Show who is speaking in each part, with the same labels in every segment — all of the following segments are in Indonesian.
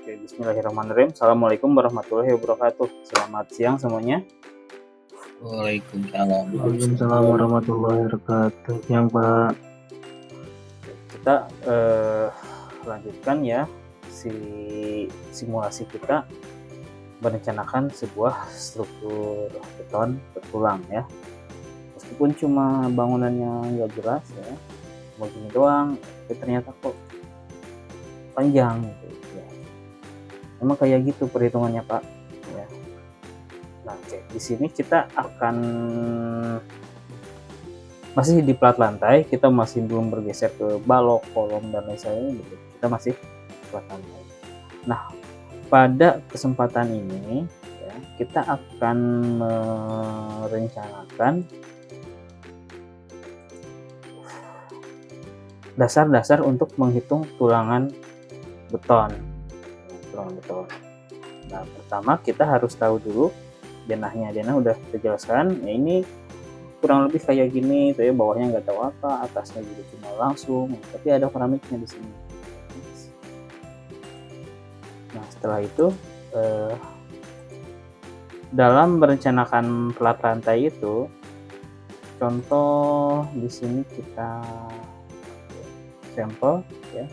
Speaker 1: Oke, bismillahirrahmanirrahim. Assalamualaikum warahmatullahi wabarakatuh. Selamat siang semuanya.
Speaker 2: Waalaikumsalam.
Speaker 3: Waalaikumsalam warahmatullahi wabarakatuh. Yang Pak.
Speaker 1: Kita lanjutkan ya simulasi kita merencanakan sebuah struktur beton bertulang ya. Meskipun cuma bangunannya nggak jelas ya, mau gini doang, tapi ternyata kok panjang gitu ya. Memang kayak gitu perhitungannya Pak. Ya. Nah, oke. Di sini kita akan masih di plat lantai, kita masih belum bergeser ke balok, kolom dan lain sebagainya. Kita masih plat lantai. Nah, pada kesempatan ini ya, kita akan merencanakan dasar-dasar untuk menghitung tulangan beton. Nah, pertama kita harus tahu dulu denahnya. Denah udah kita jelaskan. Ya, ini kurang lebih kayak gini, tuh ya, bawahnya nggak tahu apa, atasnya juga cuma langsung, tapi ada keramiknya di sini. Nah, setelah itu dalam merencanakan plat lantai itu, contoh di sini kita sampel ya.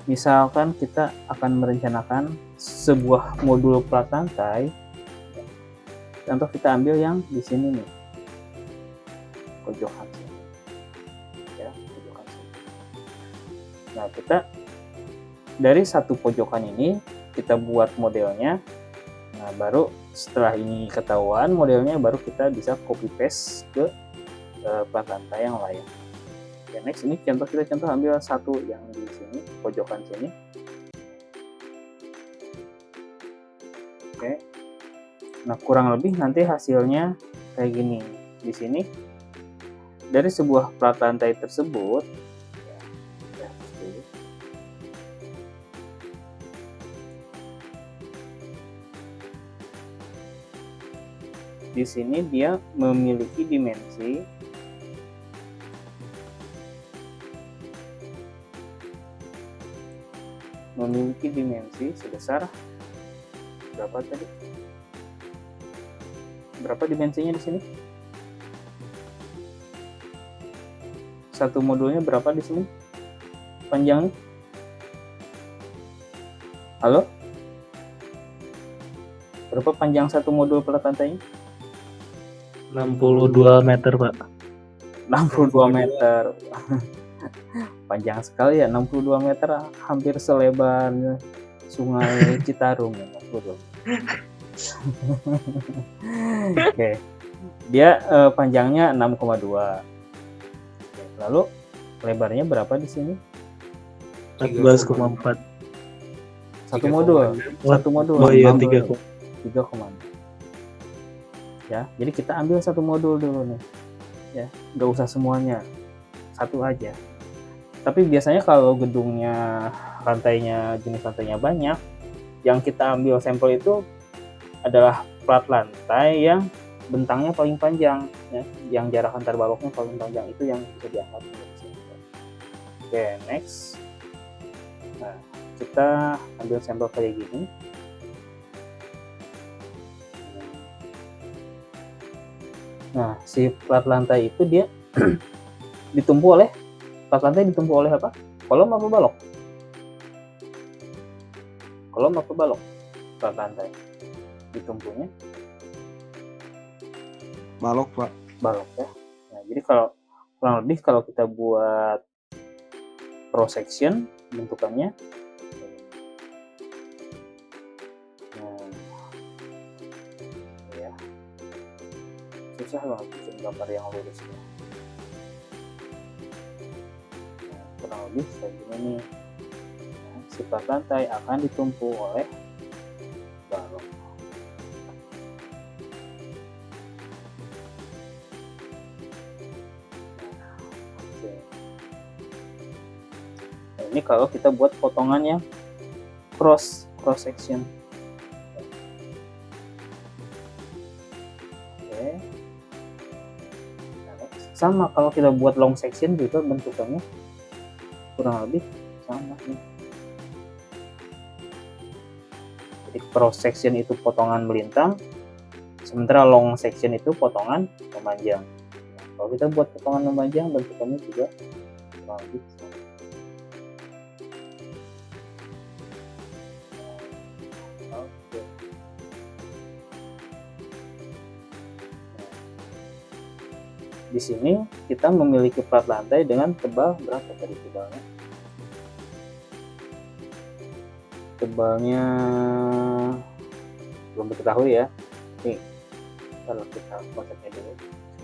Speaker 1: Misalkan kita akan merencanakan sebuah modul plat lantai, contoh kita ambil yang di sini nih, pojokan sini, ya, pojokan sini. Nah, kita dari satu pojokan ini kita buat modelnya. Nah, baru setelah ini ketahuan modelnya, baru kita bisa copy paste ke plat lantai yang lain. Oke, next ini kita ambil satu yang di sini, pojokan sini. Oke. Nah, kurang lebih nanti hasilnya kayak gini. Di sini dari sebuah plat lantai tersebut di sini dia memiliki dimensi sebesar berapa tadi? Berapa dimensinya di sini? Satu modulnya berapa di sini? Panjangnya? Halo? Berapa panjang satu modul plat lantainya?
Speaker 3: 62 meter, Pak.
Speaker 1: 62 meter. Panjang sekali ya, 62 meter, hampir selebar Sungai Citarum ya, Oke. Dia panjangnya 6,2. Lalu lebarnya berapa di sini?
Speaker 3: 14,4.
Speaker 1: Satu modul.
Speaker 3: Oh iya, 3,6.
Speaker 1: Ya, jadi kita ambil satu modul dulu nih. Ya, nggak usah semuanya. Satu aja. Tapi biasanya kalau gedungnya jenis lantainya banyak, yang kita ambil sampel itu adalah plat lantai yang bentangnya paling panjang, ya, yang jarak antar baloknya paling panjang, itu yang bisa diangkat menjadi sampel. Oke, next. Nah, kita ambil sampel kayak gini. Nah, si plat lantai itu dia ditumpu oleh apa? Kolom apa balok? Kolom apa balok? Plat lantai ditumpunya
Speaker 2: balok, Pak.
Speaker 1: Balok ya. Nah, jadi kalau kurang lebih kalau kita buat cross section bentukannya, nah, ya, susah banget bikin gambar yang lurus ya. Nah, kurang lebih kayak gini nih. Nah, si plat lantai akan ditumpu oleh balok. Nah, ini kalau kita buat potongan yang cross section. Oke. Nah, sama kalau kita buat long section juga bentukannya kurang lebih sama nih. Jadi cross section itu potongan melintang, sementara long section itu potongan memanjang. Nah, kalau kita buat potongan memanjang, bentukannya juga kurang lebih sama. Oke. Di sini kita memiliki plat lantai dengan tebal berapa tadi tebalnya? Tebalnya belum diketahui ya. Nih, kalau kita konsepnya dulu.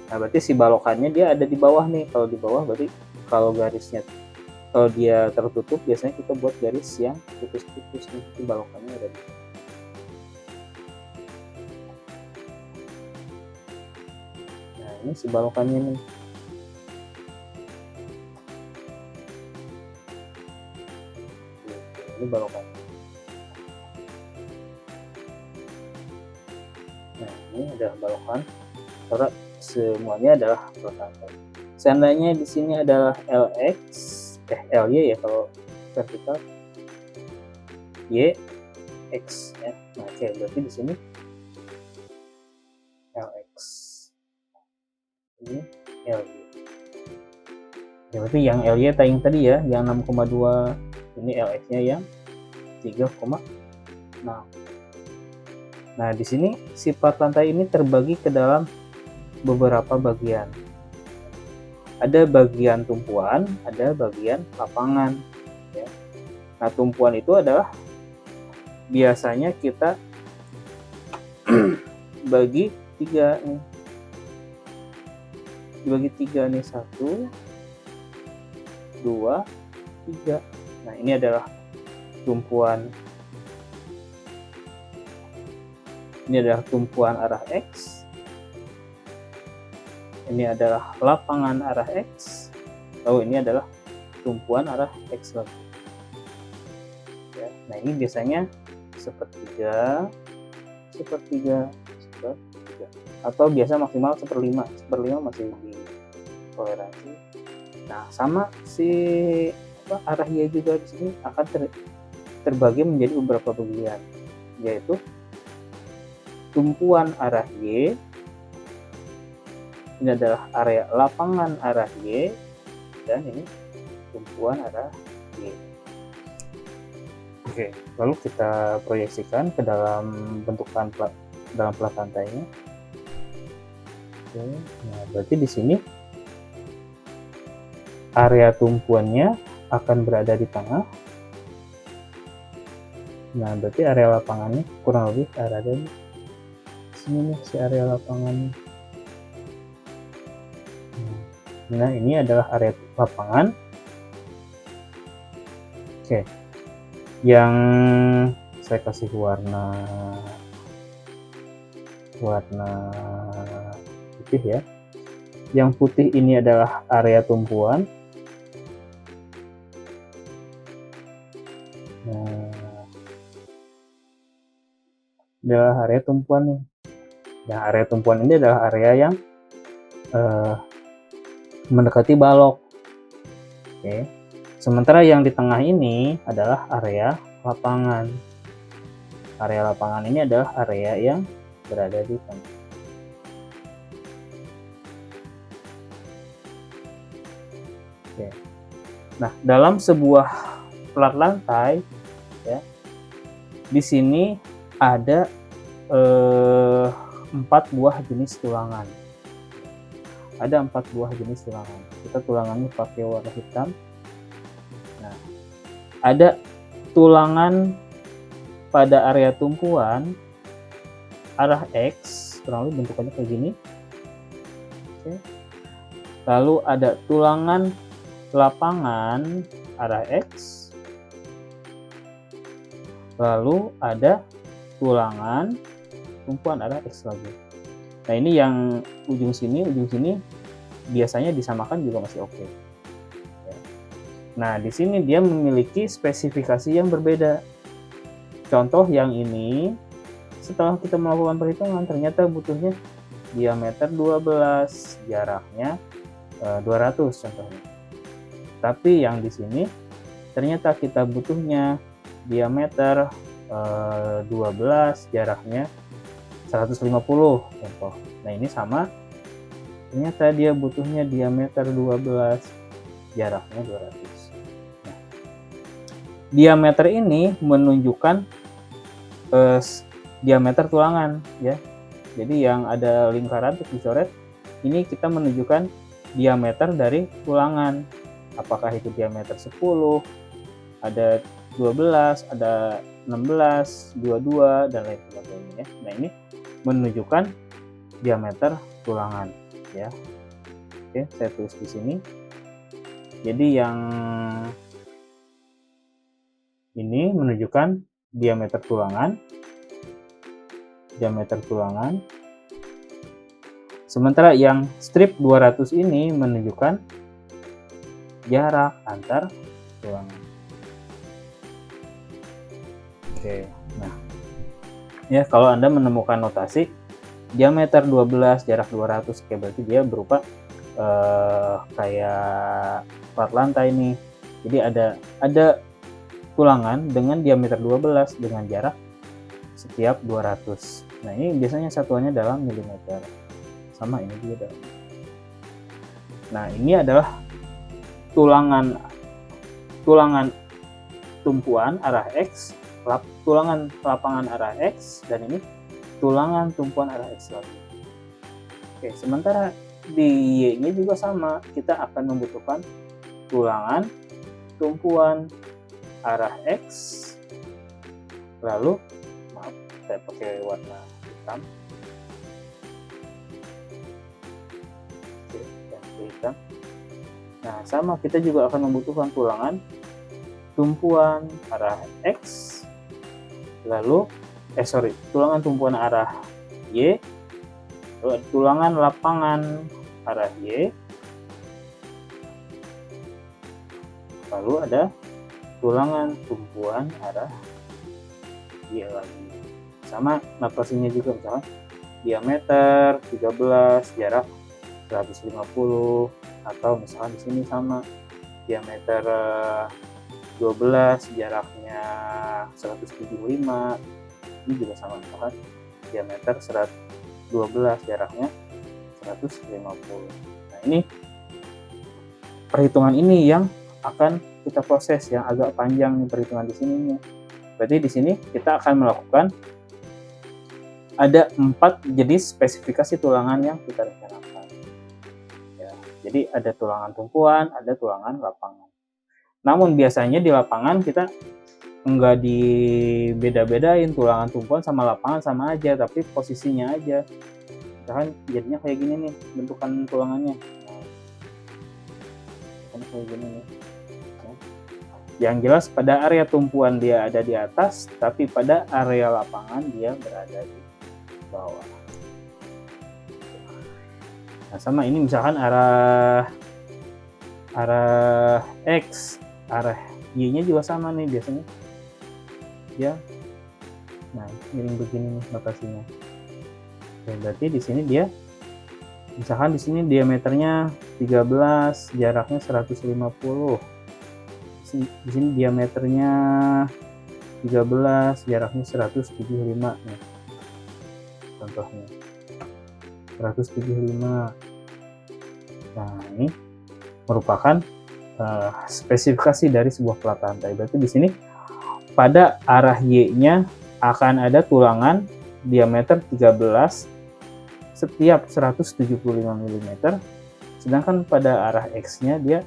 Speaker 1: Nah, berarti si balokannya dia ada di bawah nih. Kalau di bawah berarti kalau garisnya, kalau dia tertutup biasanya kita buat garis yang putus-putus nih, itu balokannya ada di bawah. Nah, ini si balokannya nih. Ini balokannya. Nah, ini adalah balokan. Karena semuanya adalah plat lantai. Seandainya di sini adalah LY ya kalau vertikal, Y, X ya. Nah, oke, berarti di sini LX. Ini LY. Ya, berarti yang LY yang tadi ya, yang 6,2, ini LX-nya yang 3,6. Nah, di sini si plat lantai ini terbagi ke dalam beberapa bagian. Ada bagian tumpuan, ada bagian lapangan. Ya. Nah, tumpuan itu adalah biasanya kita bagi 3 nih. Dibagi 3 nih, 1, 2, 3. Nah, ini adalah tumpuan. Ini adalah tumpuan arah X. Ini adalah lapangan arah X. Lalu ini adalah tumpuan arah X lagi. Ya, nah ini biasanya sepertiga, sepertiga, sepertiga. Atau biasa maksimal 1/5. 1/5 masih ditoleransi. Nah, sama si arah Y juga di sini akan terbagi menjadi beberapa bagian, yaitu tumpuan arah Y, ini adalah area lapangan arah Y, dan ini tumpuan arah Y. Oke, lalu kita proyeksikan ke dalam bentukan dalam plat lantainya. Oke, nah berarti di sini area tumpuannya akan berada di tengah. Nah, berarti area lapangannya kurang lebih ada di sini nih, si area lapangannya. Nah, ini adalah area lapangan. Oke, yang saya kasih warna putih ya. Yang putih ini adalah area tumpuan. Nah, adalah area tumpuan nih. Nah, area tumpuan ini adalah area yang mendekati balok. Oke. Sementara yang di tengah ini adalah area lapangan. Area lapangan ini adalah area yang berada di tengah. Oke. Nah, dalam sebuah plat lantai ya, di sini ada 4 buah jenis tulangan. Ada 4 buah jenis tulangan. Kita tulangannya pakai warna hitam. Nah, ada tulangan pada area tumpuan arah X, kurang lebih bentukannya kayak gini. Oke. Lalu ada tulangan lapangan arah X. Lalu ada tulangan tumpuan arah X lagi. Nah, ini yang ujung sini biasanya disamakan juga masih oke. Ya. Nah, di sini dia memiliki spesifikasi yang berbeda. Contoh yang ini, setelah kita melakukan perhitungan, ternyata butuhnya diameter 12, jaraknya 200 contohnya. Tapi yang di sini ternyata kita butuhnya diameter 12, jaraknya 150 contoh. Nah ini sama, ternyata dia butuhnya diameter 12, jaraknya 200. Nah, diameter ini menunjukkan diameter tulangan ya. Jadi yang ada lingkaran untuk dicoret, ini kita menunjukkan diameter dari tulangan. Apakah itu diameter 10, ada 12, ada 16, 22, dan lain sebagainya. Nah ini menunjukkan diameter tulangan ya. Oke, saya tulis di sini. Jadi yang ini menunjukkan diameter tulangan. Sementara yang strip 200 ini menunjukkan jarak antar tulangan. Oke, nah ya kalau Anda menemukan notasi diameter 12, jarak 200, kayak berarti dia berupa kayak plat lantai nih. Jadi ada tulangan dengan diameter 12 dengan jarak setiap 200. Nah ini biasanya satuannya dalam milimeter. Sama ini juga dalam. Nah ini adalah tulangan tumpuan arah X, tulangan lapangan arah X, dan ini tulangan tumpuan arah X lagi. Oke, sementara di Y-nya juga sama, kita akan membutuhkan tulangan tumpuan arah X, lalu saya pakai warna hitam. Oke, hitam. Nah, sama kita juga akan membutuhkan tulangan tumpuan arah X, lalu tulangan tumpuan arah Y, tulangan lapangan arah Y, lalu ada tulangan tumpuan arah Y lagi. Sama notasinya juga, misalkan diameter 13, jarak 150, atau misalkan di sini sama diameter 12, jaraknya 175. Ini juga sama, misalkan diameter 12, jaraknya 150. Nah, ini perhitungan ini yang akan kita proses, yang agak panjang nih perhitungan di sininya. Berarti di sini kita akan melakukan ada 4 jenis spesifikasi tulangan yang kita rencanakan. Ya, jadi ada tulangan tumpuan, ada tulangan lapangan. Namun biasanya di lapangan kita enggak dibeda-bedain, tulangan tumpuan sama lapangan sama aja, tapi posisinya aja. Misalkan jadinya kayak gini nih bentukan tulangannya. Nah, kayak gini nih. Yang jelas pada area tumpuan dia ada di atas, tapi pada area lapangan dia berada di bawah. Nah, sama ini misalkan arah X, arah Y-nya juga sama nih biasanya. Ya. Nah, miring begini nih notasinya. Oke, berarti di sini dia misalkan di sini diameternya 13, jaraknya 150. Di sini diameternya 13, jaraknya 175 nih. Contohnya 175. Nah, ini merupakan spesifikasi dari sebuah plat lantai. Berarti di sini pada arah Y-nya akan ada tulangan diameter 13 setiap 175 mm, sedangkan pada arah X-nya dia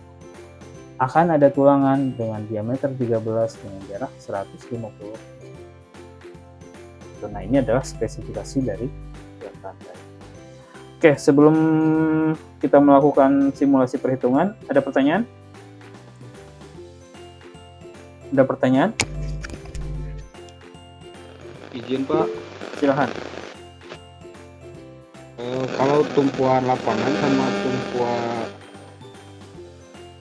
Speaker 1: akan ada tulangan dengan diameter 13 dengan jarak 150. Nah, ini adalah spesifikasi dari plat lantai. Oke, sebelum kita melakukan simulasi perhitungan, ada pertanyaan? Ada pertanyaan?
Speaker 2: Izin Pak,
Speaker 1: Silahkan.
Speaker 2: kalau tumpuan lapangan sama tumpuan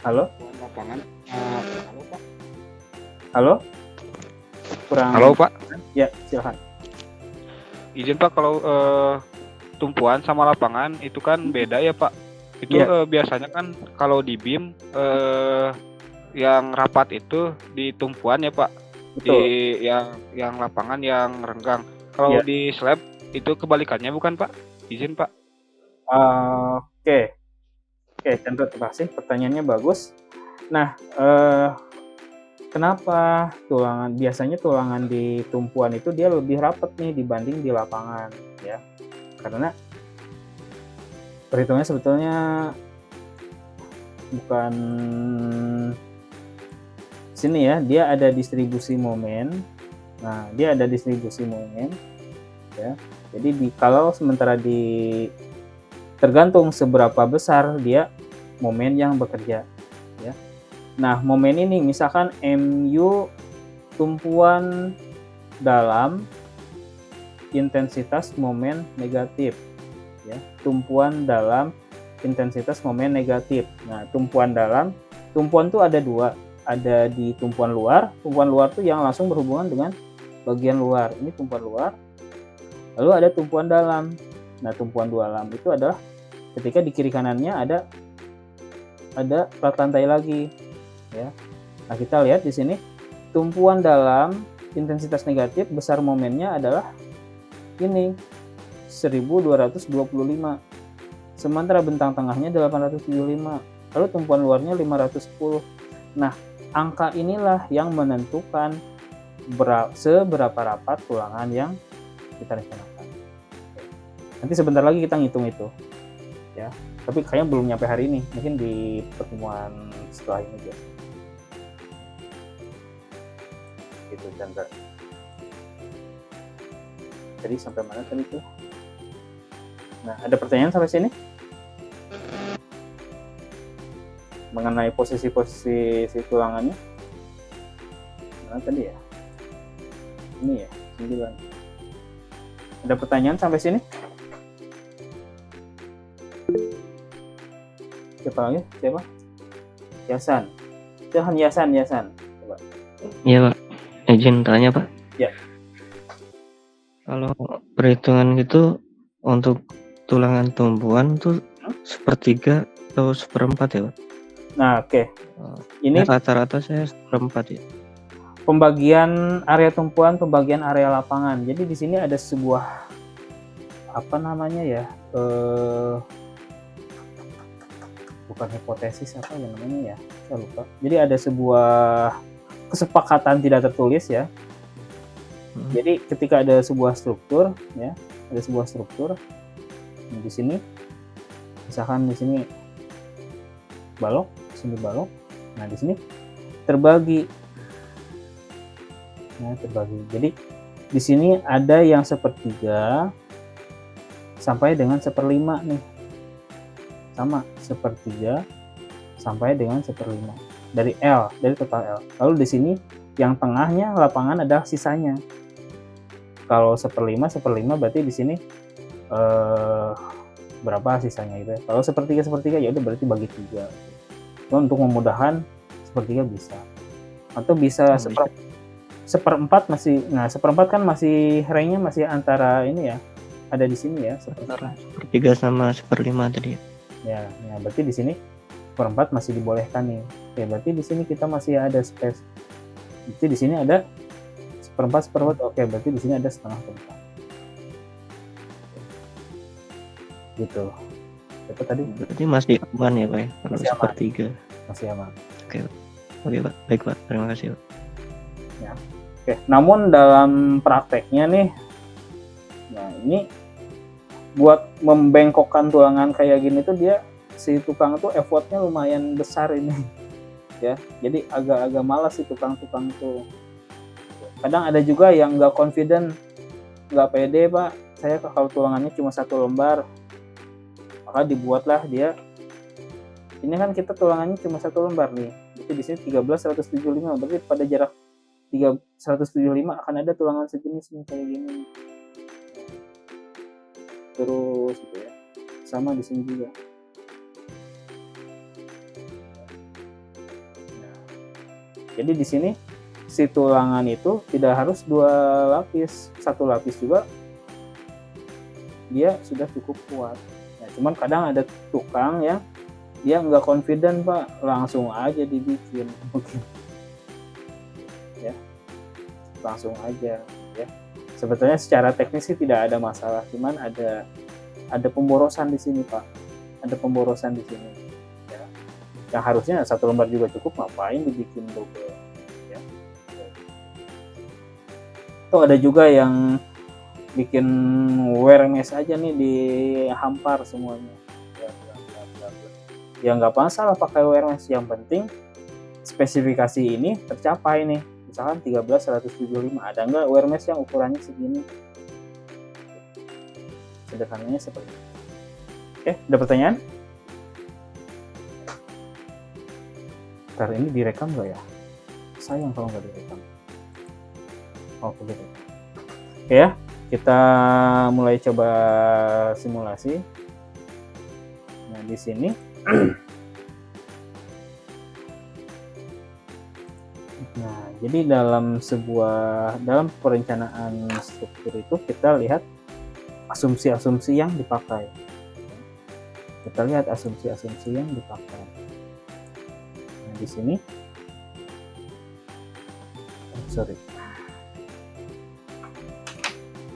Speaker 1: Halo?
Speaker 2: lapangan, halo Pak.
Speaker 1: Halo? Kurang.
Speaker 2: Halo Pak,
Speaker 1: Ya, silahkan.
Speaker 2: izin Pak, kalau tumpuan sama lapangan itu kan beda ya Pak. Itu
Speaker 1: Iya.
Speaker 2: biasanya kan kalau di BIM yang rapat itu di tumpuan ya Pak. di
Speaker 1: Betul.
Speaker 2: yang lapangan yang renggang. Kalau
Speaker 1: Iya.
Speaker 2: di slab itu kebalikannya bukan Pak? Izin Pak.
Speaker 1: Oke. Oke, Chandra, terima kasih. Pertanyaannya bagus. Nah, kenapa biasanya tulangan di tumpuan itu dia lebih rapat nih dibanding di lapangan, ya? Karena perhitungannya sebetulnya bukan sini ya, dia ada distribusi momen. Nah, dia ada distribusi momen, ya. Jadi kalau sementara tergantung seberapa besar dia momen yang bekerja, ya. Nah, momen ini misalkan MU tumpuan dalam intensitas momen negatif, ya. Tumpuan dalam intensitas momen negatif. Nah, tumpuan tuh ada dua, ada di tumpuan luar tuh yang langsung berhubungan dengan bagian luar, ini tumpuan luar. Lalu ada tumpuan dalam. Nah, tumpuan dalam itu adalah ketika di kiri kanannya ada plat lantai lagi, ya. Nah, kita lihat di sini tumpuan dalam intensitas negatif besar momennya adalah ini 1225. Sementara bentang tengahnya 875. Lalu tumpuan luarnya 510. Nah, angka inilah yang menentukan seberapa rapat tulangan yang kita rencanakan. Nanti sebentar lagi kita ngitung itu, ya. Tapi kayaknya belum nyampe hari ini, mungkin di pertemuan setelah ini aja. Gitu, Chandra. Jadi sampai mana tadi tuh? Nah, ada pertanyaan sampai sini? Mengenai posisi-posisi tulangannya? Mana tadi ya? Ini ya, 9. Ada pertanyaan sampai sini? Siapa lagi? Siapa? Yasan. Yasan. Coba.
Speaker 4: Iya Pak, izin tanya Pak.
Speaker 1: Ya.
Speaker 4: Kalau perhitungan gitu untuk tulangan tumpuan tuh sepertiga atau seperempat ya Pak?
Speaker 1: Nah, oke. Ini
Speaker 4: rata-rata saya seperempat ya.
Speaker 1: Pembagian area tumpuan, pembagian area lapangan. Jadi di sini ada sebuah apa namanya ya? Bukan hipotesis apa ya namanya ya? Saya lupa. Jadi ada sebuah kesepakatan tidak tertulis ya. Jadi ketika ada sebuah struktur, ya, ada sebuah struktur. Nah, di sini, misalkan di sini balok, sini balok. Nah, di sini terbagi. Nah, terbagi. Jadi di sini ada yang sepertiga sampai dengan 1/5 nih. Sama, sepertiga sampai dengan 1/5 dari L, dari total L. Lalu di sini yang tengahnya lapangan ada sisanya. Kalau 1/5 berarti di sini berapa sisanya gitu ya. Kalau sepertiga ya udah berarti bagi 3. Cuma untuk memudahkan sepertiga bisa. Atau bisa seperempat masih. Nah, seperempat kan masih range-nya masih antara ini ya. Ada di sini ya,
Speaker 4: sepertiga sama 1/5 tadi.
Speaker 1: Ya, berarti di sini seperempat masih dibolehkan nih. Oke, berarti di sini kita masih ada space. Jadi di sini ada seperempat. Oke, berarti di sini ada setengah tempat. Gitu. Apa tadi?
Speaker 4: Berarti masih aman ya Pak ya, kalau
Speaker 1: Masih aman.
Speaker 4: sepertiga.
Speaker 1: Masih aman.
Speaker 4: Oke Pak, baik Pak, terima kasih Pak.
Speaker 1: Ya. Oke, namun dalam prakteknya nih, nah ini buat membengkokkan tulangan kayak gini tuh dia si tukang tuh effortnya lumayan besar ini, ya. Jadi agak-agak malas si tukang-tukang tuh. Kadang ada juga yang nggak confident, nggak pede Pak. Saya kalau tulangannya cuma 1 lembar, maka dibuatlah dia. Ini kan kita tulangannya cuma 1 lembar nih. Jadi di sini 13 175, berarti pada jarak 175 akan ada tulangan sejenis nih kayak gini. Terus gitu ya. Sama di sini juga. Nah, jadi di sini si tulangan itu tidak harus 2 lapis, 1 lapis juga dia sudah cukup kuat. Nah, cuman kadang ada tukang yang dia nggak confident Pak, langsung aja dibikin mungkin. Ya. langsung aja ya. Sebetulnya secara teknis sih tidak ada masalah, cuman ada pemborosan di sini Pak, ada pemborosan di sini ya. Yang harusnya 1 lembar juga cukup, ngapain dibikin double ya. Tuh ada juga yang bikin wear mesh aja nih, dihampar semuanya ya nggak masalah pakai wear mesh, yang penting spesifikasi ini tercapai nih, misalkan 13175, ada nggak wear mesh yang ukurannya segini, sederhananya seperti itu. Oke, ada pertanyaan? Ntar ini direkam nggak ya? Sayang kalau nggak direkam. Oke, direkam. Oke ya, kita mulai coba simulasi. Nah di sini nah jadi dalam perencanaan struktur itu kita lihat asumsi-asumsi yang dipakai. Kita lihat asumsi-asumsi yang dipakai. Nah di sini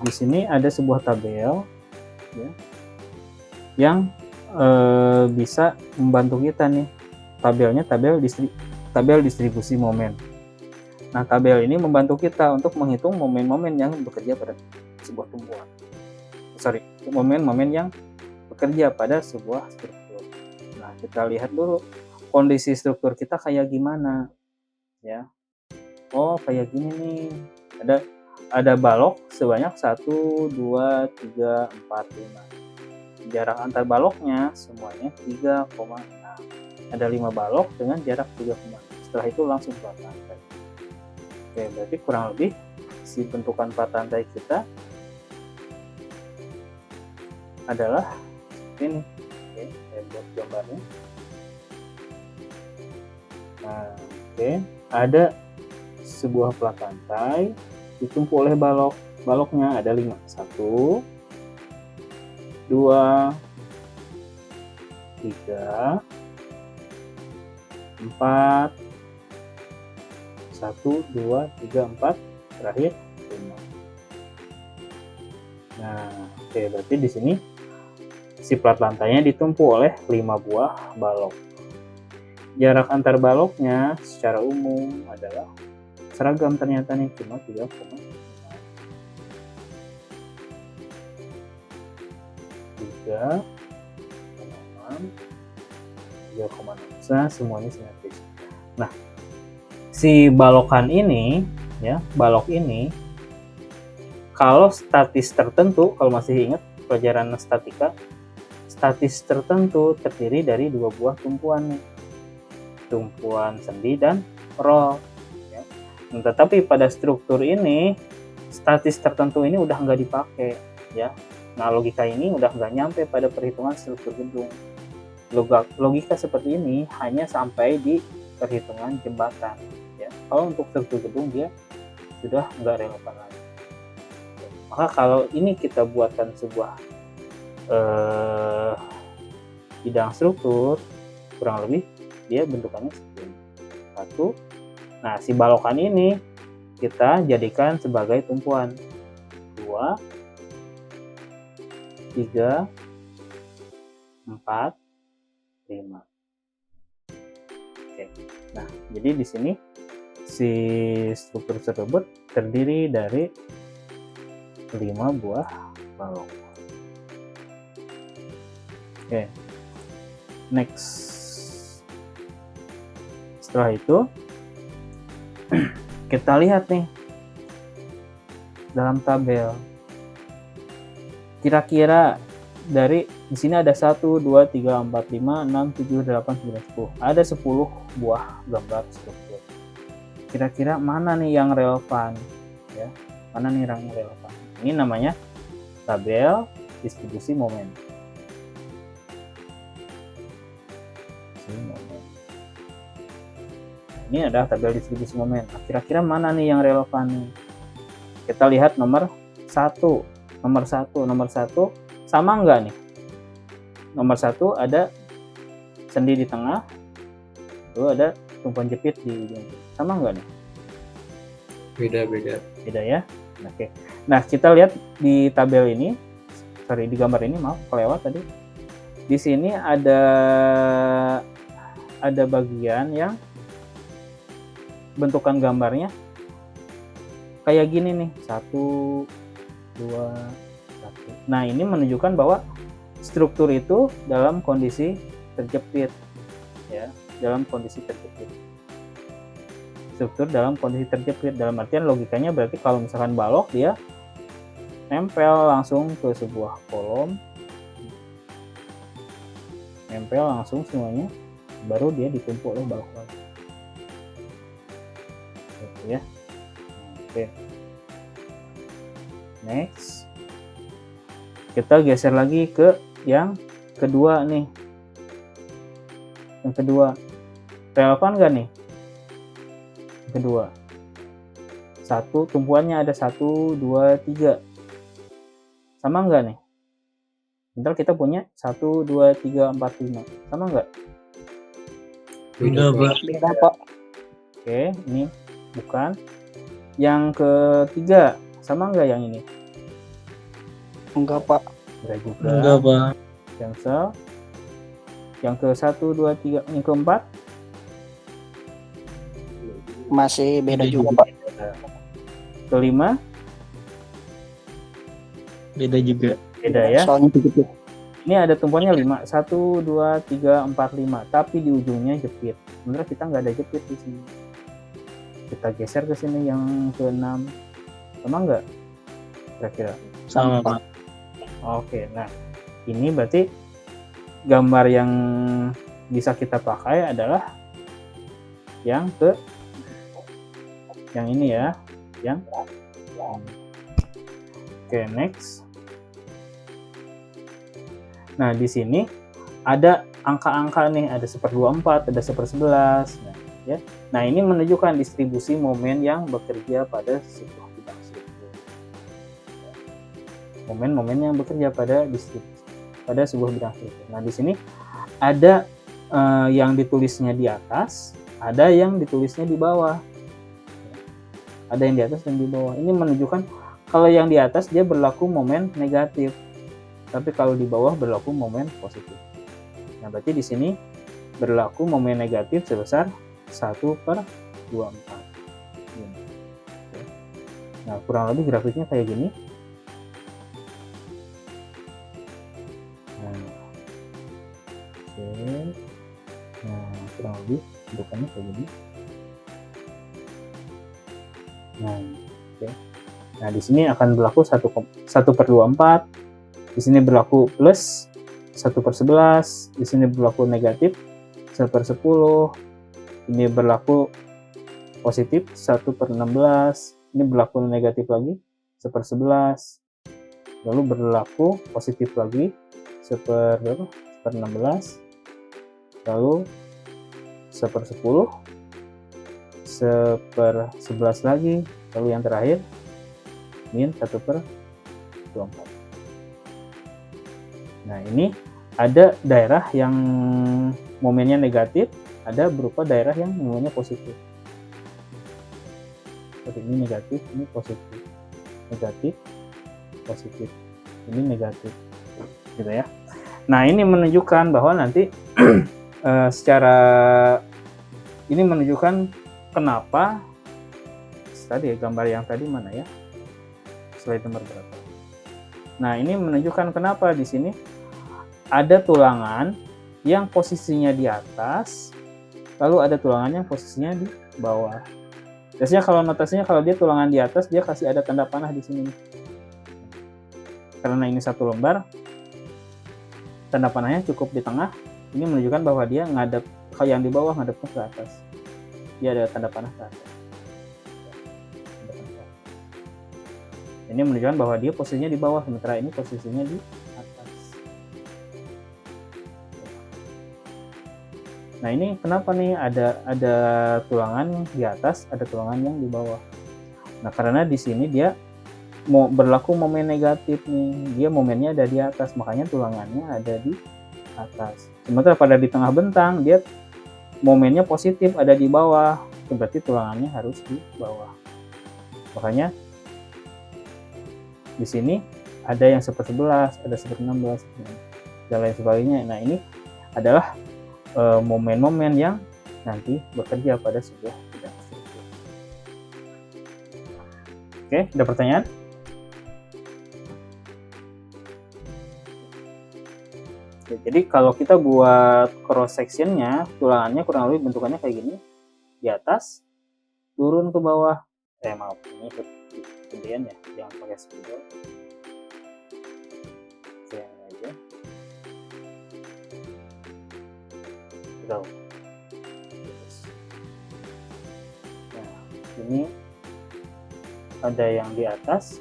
Speaker 1: di sini ada sebuah tabel ya, yang bisa membantu kita nih. Tabelnya tabel distribusi momen. Nah tabel ini membantu kita untuk menghitung momen-momen yang bekerja pada sebuah tumpuan. Momen-momen yang bekerja pada sebuah struktur. Nah kita lihat dulu kondisi struktur kita kayak gimana ya. Oh kayak gini nih, ada balok sebanyak 1, 2, 3, 4, 5. Jarak antar baloknya semuanya 3,6. Ada 5 balok dengan jarak 3,6. Setelah itu langsung plat lantai. Oke, berarti kurang lebih si bentukan plat lantai kita adalah ini. Oke, saya buat gambarnya. Nah, oke, ada sebuah plat lantai ditumpu oleh baloknya ada 5. 1, 2, 3, 4, 1, 2, 3, 4, terakhir 5. Nah, oke, berarti di sini si plat lantainya ditumpu oleh 5 buah balok. Jarak antar baloknya secara umum adalah seragam, ternyata nih cuma 3,5. 3,6, 3,6. Nah, semuanya simetris. Nah, si balokan ini ya, balok ini kalau statis tertentu, kalau masih ingat pelajaran statika, statis tertentu terdiri dari 2 buah tumpuan nih. Tumpuan sendi dan roll ya. Nah, tetapi pada struktur ini statis tertentu ini udah nggak dipakai ya. Nah, logika ini udah nggak nyampe pada perhitungan struktur gedung. Logika seperti ini hanya sampai di perhitungan jembatan. Ya. Kalau untuk struktur gedung dia sudah nggak relevan lagi. Maka kalau ini kita buatkan sebuah bidang struktur, kurang lebih dia bentukannya seperti ini. 1. Nah, si balokan ini kita jadikan sebagai tumpuan. 2, 3, 4, 5. Oke. Nah, jadi di sini si struktur tersebut terdiri dari 5 buah balok. Oke. Next. Setelah itu kita lihat nih dalam tabel. Kira-kira dari di sini ada 1, 2, 3, 4, 5, 6, 7, 8, 9, 10. Ada 10 buah gambar struktur. Kira-kira mana nih yang relevan? Ya, mana nih yang relevan? Ini namanya tabel distribusi momen. Ini adalah tabel distribusi momen. Nah, kira-kira mana nih yang relevan nih? Kita lihat nomor 1. Nomor 1 sama enggak nih? Nomor 1 ada sendi di tengah, lalu ada tumpuan jepit di ujung. Sama enggak nih?
Speaker 5: Beda.
Speaker 1: Beda ya. Oke. Nah, kita lihat di tabel ini, di gambar ini, maaf kelewat tadi. Di sini ada bagian yang bentukan gambarnya kayak gini nih, 1, 2, 1. Nah, ini menunjukkan bahwa struktur itu dalam kondisi terjepit, ya, dalam kondisi terjepit. Struktur dalam kondisi terjepit, dalam artian logikanya berarti kalau misalkan balok dia nempel langsung ke sebuah kolom, nempel langsung semuanya, baru dia ditumpuk oleh balok lagi. Gitu ya. Oke. Next, kita geser lagi ke yang kedua nih. Yang kedua, relevan nggak nih? Kedua, satu tumpuannya ada 1, 2, 3, sama nggak nih? Bentar, kita punya 1, 2, 3, 4, 5, sama nggak?
Speaker 3: Beda, Pak.
Speaker 6: Beda, Pak.
Speaker 1: Oke, ini bukan. Yang ketiga, sama nggak yang ini?
Speaker 6: Enggak, Pak.
Speaker 1: Enggak juga.
Speaker 3: Enggak, Pak.
Speaker 1: Cancel. Yang ke 1, 2, 3, yang keempat?
Speaker 6: Masih beda juga, Pak.
Speaker 1: Kelima?
Speaker 4: Beda juga.
Speaker 1: Beda ya.
Speaker 6: Soalnya begitu.
Speaker 1: Ini ada tumpuannya 5, 1, 2, 3, 4, 5, tapi di ujungnya jepit. Sebenarnya kita nggak ada jepit di sini. Kita geser ke sini yang ke-6, sama nggak? Kira-kira?
Speaker 3: Sama, Pak.
Speaker 1: Oke, nah ini berarti gambar yang bisa kita pakai adalah yang ini ya, yang oke, next. Nah, di sini ada angka-angka nih, ada 1/24, ada 1/11. Nah, ya. Nah, ini menunjukkan distribusi momen yang bekerja pada sebuah bidang struktur. Momen-momen yang bekerja pada sebuah bidang struktur. Nah, di sini ada yang ditulisnya di atas, ada yang ditulisnya di bawah. Ada yang di atas dan di bawah. Ini menunjukkan kalau yang di atas dia berlaku momen negatif, tapi kalau di bawah berlaku momen positif. Nah, berarti di sini berlaku momen negatif sebesar 1/24. Nah, kurang lebih grafiknya kayak gini. Nah, oke. Nah, kurang lebih bentukannya kayak gini. Nah, oke. Nah, di sini akan berlaku 1/24. Di sini berlaku plus 1/11. Di sini berlaku negatif 1/10. Ini berlaku positif 1/16. Ini berlaku negatif lagi 1/11. Lalu berlaku positif lagi 1/16. Lalu 1/10. 1/11 lagi, lalu yang terakhir min 1/24. Nah, ini ada daerah yang momennya negatif, ada berupa daerah yang momennya positif. Seperti ini negatif, ini positif, negatif, positif, ini negatif, gitu ya. Nah, ini menunjukkan bahwa nanti secara ini menunjukkan kenapa tadi gambar yang tadi mana ya, slide nomor berapa. Nah, ini menunjukkan kenapa di sini ada tulangan yang posisinya di atas, lalu ada tulangan yang posisinya di bawah. Biasanya kalau notasinya kalau dia tulangan di atas, dia kasih ada tanda panah di sini. Karena ini satu lembar, tanda panahnya cukup di tengah. Ini menunjukkan bahwa dia ngadep, kalau yang di bawah ngadepnya ke atas. Dia ada tanda panah ke atas. Ini menunjukkan bahwa dia posisinya di bawah, sementara ini posisinya di atas. Nah, ini kenapa nih ada tulangan di atas, ada tulangan yang di bawah. Nah, karena di sini dia mau berlaku momen negatif nih, dia momennya ada di atas, makanya tulangannya ada di atas. Sementara pada di tengah bentang dia momennya positif ada di bawah, berarti tulangannya harus di bawah. Makanya di sini ada yang 1/11, ada 1/16, dan lain sebagainya. Nah, ini adalah momen-momen yang nanti bekerja pada sebuah bidang struktur. Oke, ada pertanyaan? Oke, jadi kalau kita buat cross sectionnya, tulangannya kurang lebih bentukannya kayak gini, di atas, turun ke bawah. Maaf, ini kemudian ya, jangan pakai spidol. Yang aja. Nah, ini ada yang di atas,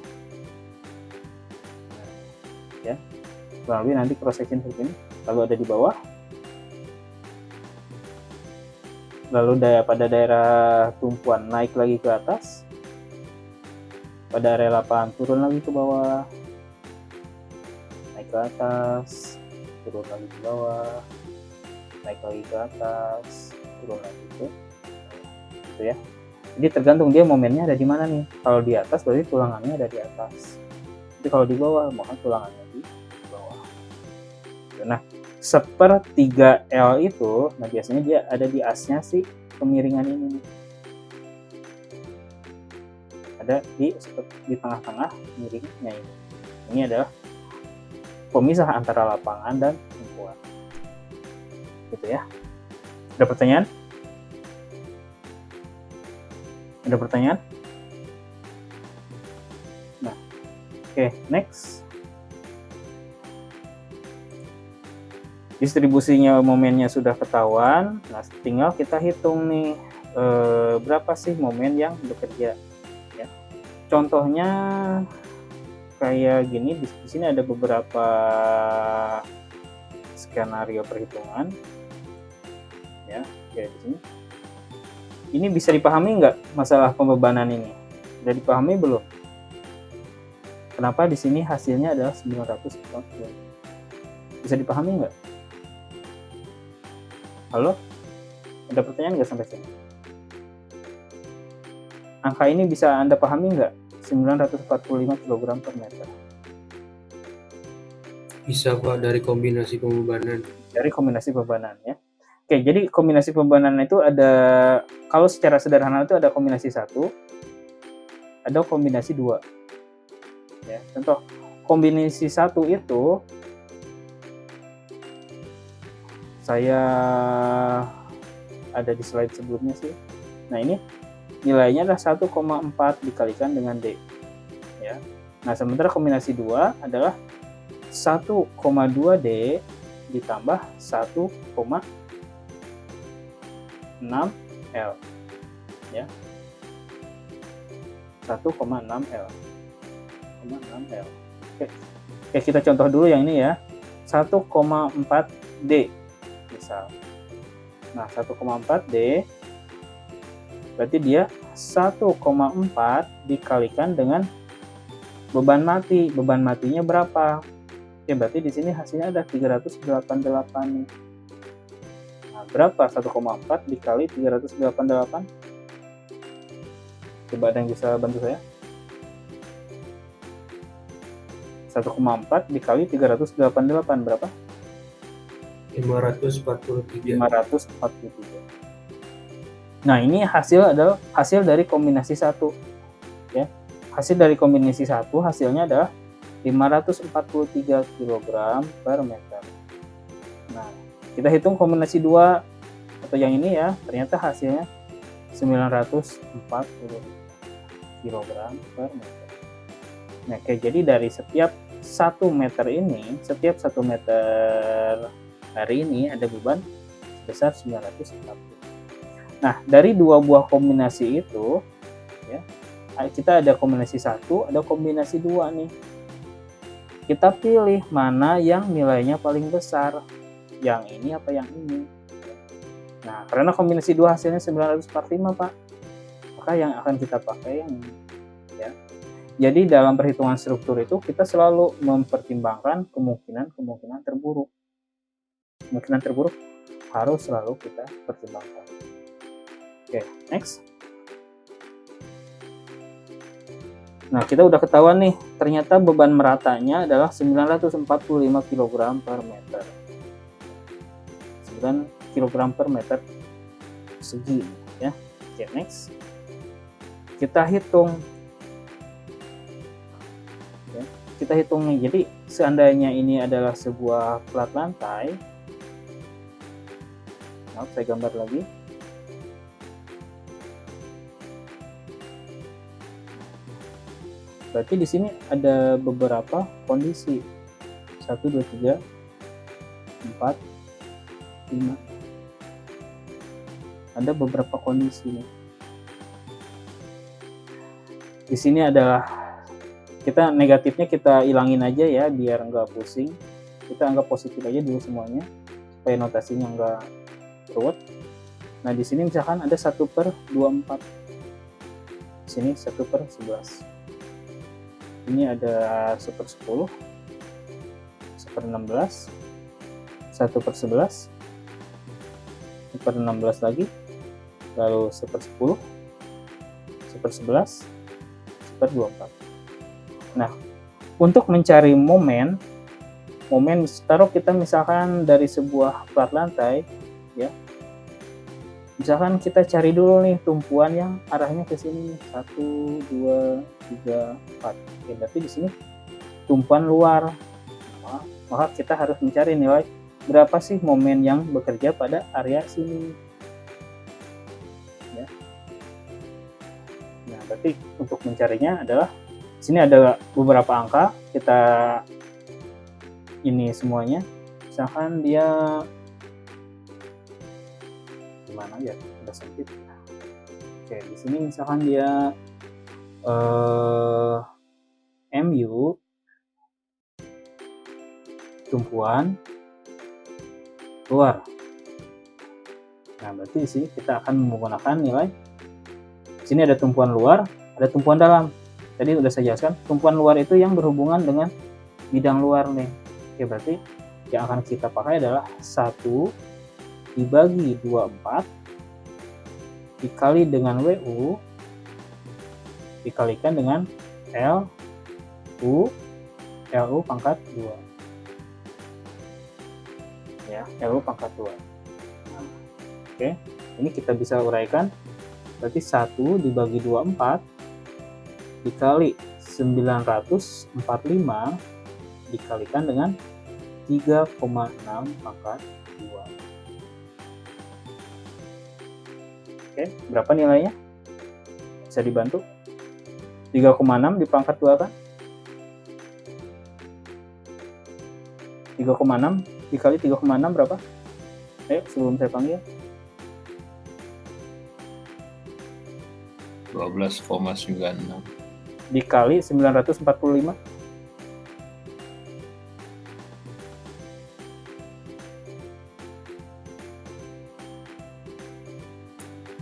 Speaker 1: ya, lalu nanti cross section seperti ini, lalu ada di bawah, lalu pada daerah tumpuan naik lagi ke atas, pada area lapangan turun lagi ke bawah, naik ke atas, turun lagi ke bawah, naik lagi ke atas, turun lagi ke bawah, gitu ya. Jadi tergantung dia momennya ada di mana nih. Kalau di atas berarti tulangannya ada di atas. Jadi kalau di bawah maka tulangannya di bawah. Nah, 1/3 L itu, nah biasanya dia ada di asnya si kemiringan ini. Ada di tengah-tengah miringnya ini. Ini adalah pemisah antara lapangan dan tumpuan. Gitu ya. Ada pertanyaan? Ada pertanyaan? Nah, oke, next. Distribusinya momennya sudah ketahuan. Nah, tinggal kita hitung nih berapa sih momen yang bekerja. Ya. Contohnya kayak gini. Di sini ada beberapa skenario perhitungan. Ya, kayak di sini. Ini bisa dipahami nggak masalah pembebanan ini? Sudah dipahami belum? Kenapa di sini hasilnya adalah 940? Bisa dipahami nggak? Halo? Ada pertanyaan nggak sampai sini? Angka ini bisa Anda pahami nggak? 945 kg per meter.
Speaker 5: Bisa Pak, dari kombinasi pembebanan.
Speaker 1: Dari kombinasi pembebanan ya. Oke, jadi kombinasi pembebanan itu ada, kalau secara sederhana itu ada kombinasi 1, ada kombinasi 2. Ya, contoh kombinasi 1 itu saya ada di slide sebelumnya sih. Nah, ini nilainya adalah 1,4 dikalikan dengan D. Ya. Nah, sementara kombinasi 2 adalah 1,2D ditambah 1,6L, ya, 1,6L. Oke, kita contoh dulu yang ini ya, 1,4D misal. Nah, 1,4D berarti dia 1,4 dikalikan dengan beban mati. Beban matinya berapa? Oke, berarti di sini hasilnya ada 388 nih. Nah, berapa 1,4 dikali 388? Coba ada yang bisa bantu saya? 1,4 dikali 388 berapa?
Speaker 5: 543.
Speaker 1: 543. Nah, ini adalah hasil dari kombinasi 1. Ya. Hasil dari kombinasi 1 hasilnya adalah 543 kg per meter. Nah, kita hitung kombinasi 2 atau yang ini ya, ternyata hasilnya 940 kg per meter. Nah, jadi dari setiap 1 meter ini, setiap 1 meter hari ini ada beban sebesar 940. Nah, dari dua buah kombinasi itu, ya, kita ada kombinasi 1, ada kombinasi 2 nih. Kita pilih mana yang nilainya paling besar, yang ini apa yang ini. Nah, karena kombinasi 2 hasilnya 945, Pak, maka yang akan kita pakai yang ini. Ya. Jadi dalam perhitungan struktur itu kita selalu mempertimbangkan kemungkinan terburuk. Kemungkinan terburuk harus selalu kita pertimbangkan. Oke, next. Nah, kita udah ketahuan nih, ternyata beban meratanya adalah 945 kg per meter. 9 kg per meter segi ya. Oke, next. Kita hitung. Ya, kita hitung nih. Jadi, seandainya ini adalah sebuah plat lantai. Maaf, saya gambar lagi. Berarti di sini ada beberapa kondisi. 1, 2, 3, 4, 5. Ada beberapa kondisi nih. Di sini adalah kita negatifnya kita ilangin aja ya biar nggak pusing. Kita anggap positif aja dulu semuanya supaya notasinya nggak ruwet. Nah, di sini misalkan ada 1/24. Di sini 1/11. Ini ada 1/10, 1/16, 1/11, 1/16 lagi, lalu 1/10, 1/11, 1/24. Nah, untuk mencari momen taruh kita misalkan dari sebuah plat lantai, ya. Misalkan kita cari dulu nih tumpuan yang arahnya ke sini 1, 2, 3, 4. Oke, berarti di sini tumpuan luar. Maka kita harus mencari nilai berapa sih momen yang bekerja pada area sini. Ya. Nah, berarti untuk mencarinya adalah sini ada beberapa angka, kita ini semuanya. Misalkan dia gimana ya, udah sempit. Oke, di sini misalkan dia MU tumpuan luar. Nah, berarti di sini kita akan menggunakan nilai. Di sini ada tumpuan luar, ada tumpuan dalam. Tadi udah saya jelaskan, tumpuan luar itu yang berhubungan dengan bidang luar nih. Oke, berarti yang akan kita pakai adalah 1 dibagi 24 dikali dengan WU dikalikan dengan LU pangkat 2. Ya, LU pangkat 2. Nah, oke, ini kita bisa uraikan. Berarti 1 dibagi 24 dikali 945 dikalikan dengan 3,6 pangkat 2. Oke, berapa nilainya? Bisa dibantu? 3,6 dipangkat 2 kan? 3,6 dikali 3,6 berapa? Ayo, sebelum saya panggil.
Speaker 7: 12,96
Speaker 1: Dikali 945.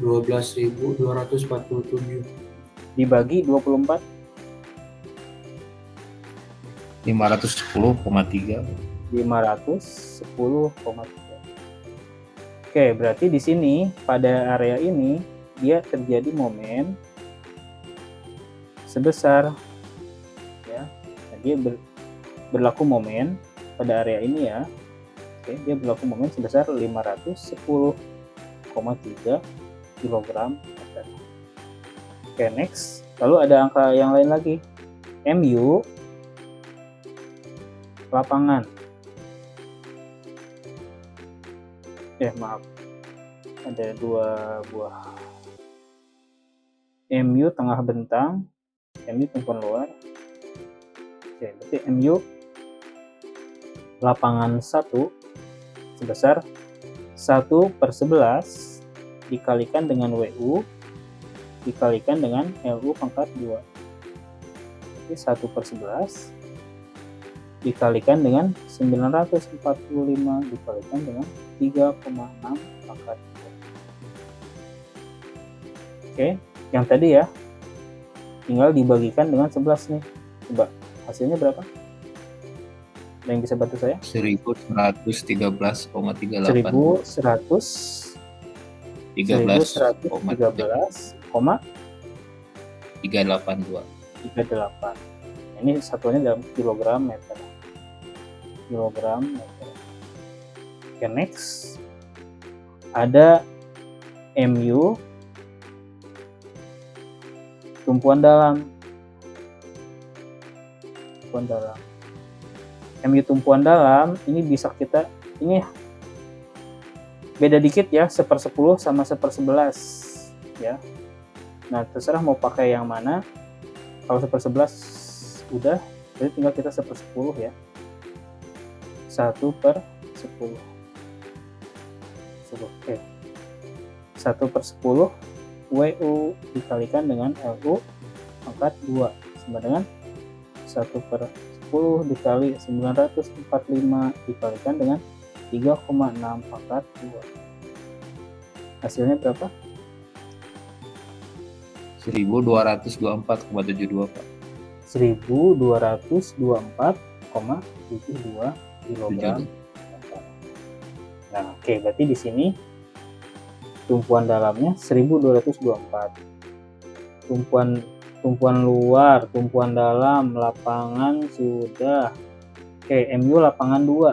Speaker 5: 12.247
Speaker 1: dibagi 24.
Speaker 7: 510,3
Speaker 1: 510,3. Oke, berarti di sini pada area ini dia terjadi momen sebesar ya. Nah, dia berlaku momen pada area ini ya. Oke, dia berlaku momen sebesar 510,3 kg. Oke, next. Lalu ada angka yang lain lagi. MU lapangan. Maaf. Ada 2 buah. MU tengah bentang, MU tumpuan luar. Oke, berarti MU lapangan 1 sebesar 1/11 dikalikan dengan WU dikalikan dengan LU pangkat 2. Jadi 1/11 dikalikan dengan 945 dikalikan dengan 3,6 pangkat 2. Oke, yang tadi ya tinggal dibagikan dengan 11 nih. Coba hasilnya berapa? Ada yang bisa bantu saya?
Speaker 7: 1113,38
Speaker 1: 1113,382.
Speaker 7: 382
Speaker 1: 38. Ini satuannya dalam kilogram meter. Kilogram meter. Oke, next. Ada MU tumpuan dalam. Tumpuan dalam. MU tumpuan dalam ini bisa kita, ini beda dikit ya, 1/10 sama 1/11 ya. Nah, terserah mau pakai yang mana. Kalau 1/11 udah, jadi tinggal kita 1/10 ya. 1/10. Oke. 1/10 WU dikalikan dengan LU pangkat 2 sama dengan 1/10 dikali 945 dikalikan dengan 3,6 pangkat 2. Hasilnya berapa?
Speaker 7: 1224,72 Pak.
Speaker 1: 1224,72 kilogram. Nah, oke, berarti di sini tumpuan dalamnya 1224. Tumpuan luar, tumpuan dalam, lapangan sudah. Oke, MU lapangan 2.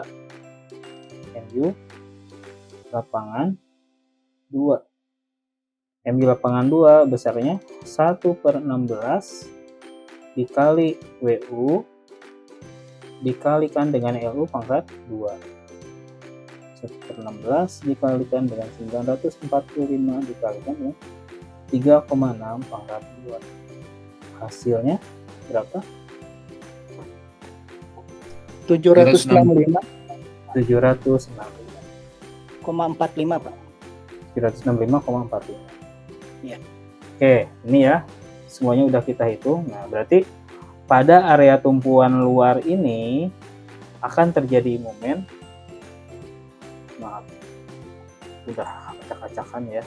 Speaker 1: MU lapangan 2. MU lapangan 2 besarnya 1/16 dikali WU dikalikan dengan LU pangkat 2. 1/16 dikalikan dengan 945 dikalikan dengan 3,6 pangkat 2. Hasilnya berapa?
Speaker 6: 765,45
Speaker 1: 765,45
Speaker 6: Pak.
Speaker 1: 765,45.
Speaker 6: Iya.
Speaker 1: Oke, ini ya semuanya udah kita hitung. Nah, berarti pada area tumpuan luar ini akan terjadi momen, maaf, udah acak-acakan ya,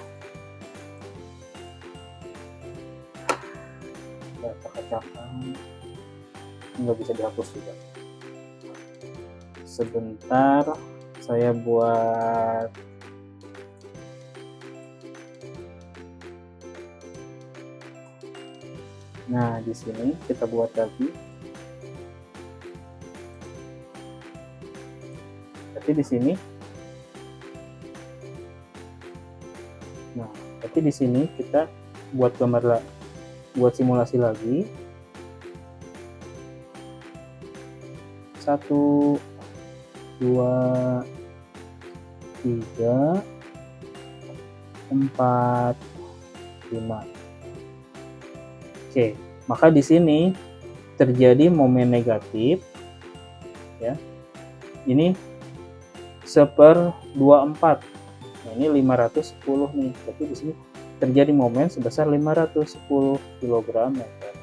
Speaker 1: acak-acakan, nggak bisa dihapus juga. Sebentar, saya buat Nah, di sini kita buat lagi. Berarti di sini. Nah, berarti di sini kita buat gambar buat simulasi lagi. 1 2 3 4 5. Oke, maka di sini terjadi momen negatif ya. Ini 1/24. Nah, ini 510 nih. Berarti di sini terjadi momen sebesar 510 kg meter.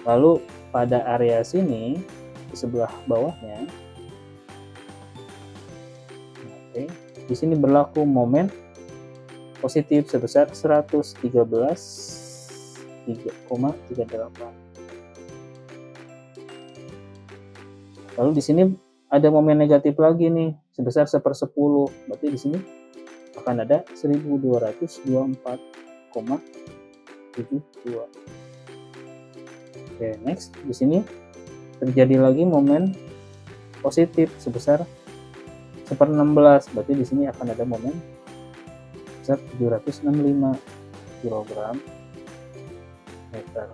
Speaker 1: Lalu pada area sini di sebelah bawahnya, oke, di sini berlaku momen positif sebesar 113,38. Lalu di sini ada momen negatif lagi nih sebesar 1/10. Berarti di sini akan ada 1224,72. Oke, next di sini terjadi lagi momen positif sebesar 1/16. Berarti di sini akan ada momen sebesar 765 kg meter.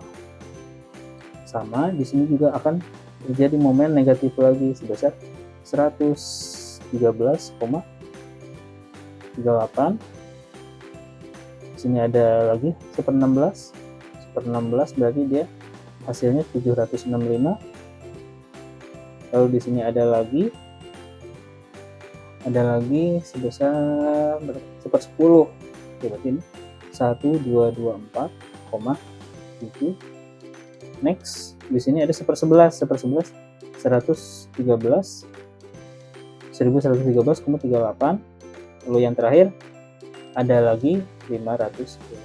Speaker 1: Sama di sini juga akan terjadi momen negatif lagi sebesar 113,38. Di sini ada lagi 1/16. 1/16 berarti dia hasilnya 765. Lalu di sini ada lagi sebesar 1/10. Oke, berarti ini 1224,7. Next, di sini ada 1/11. 1113,38. Lalu yang terakhir ada lagi 510.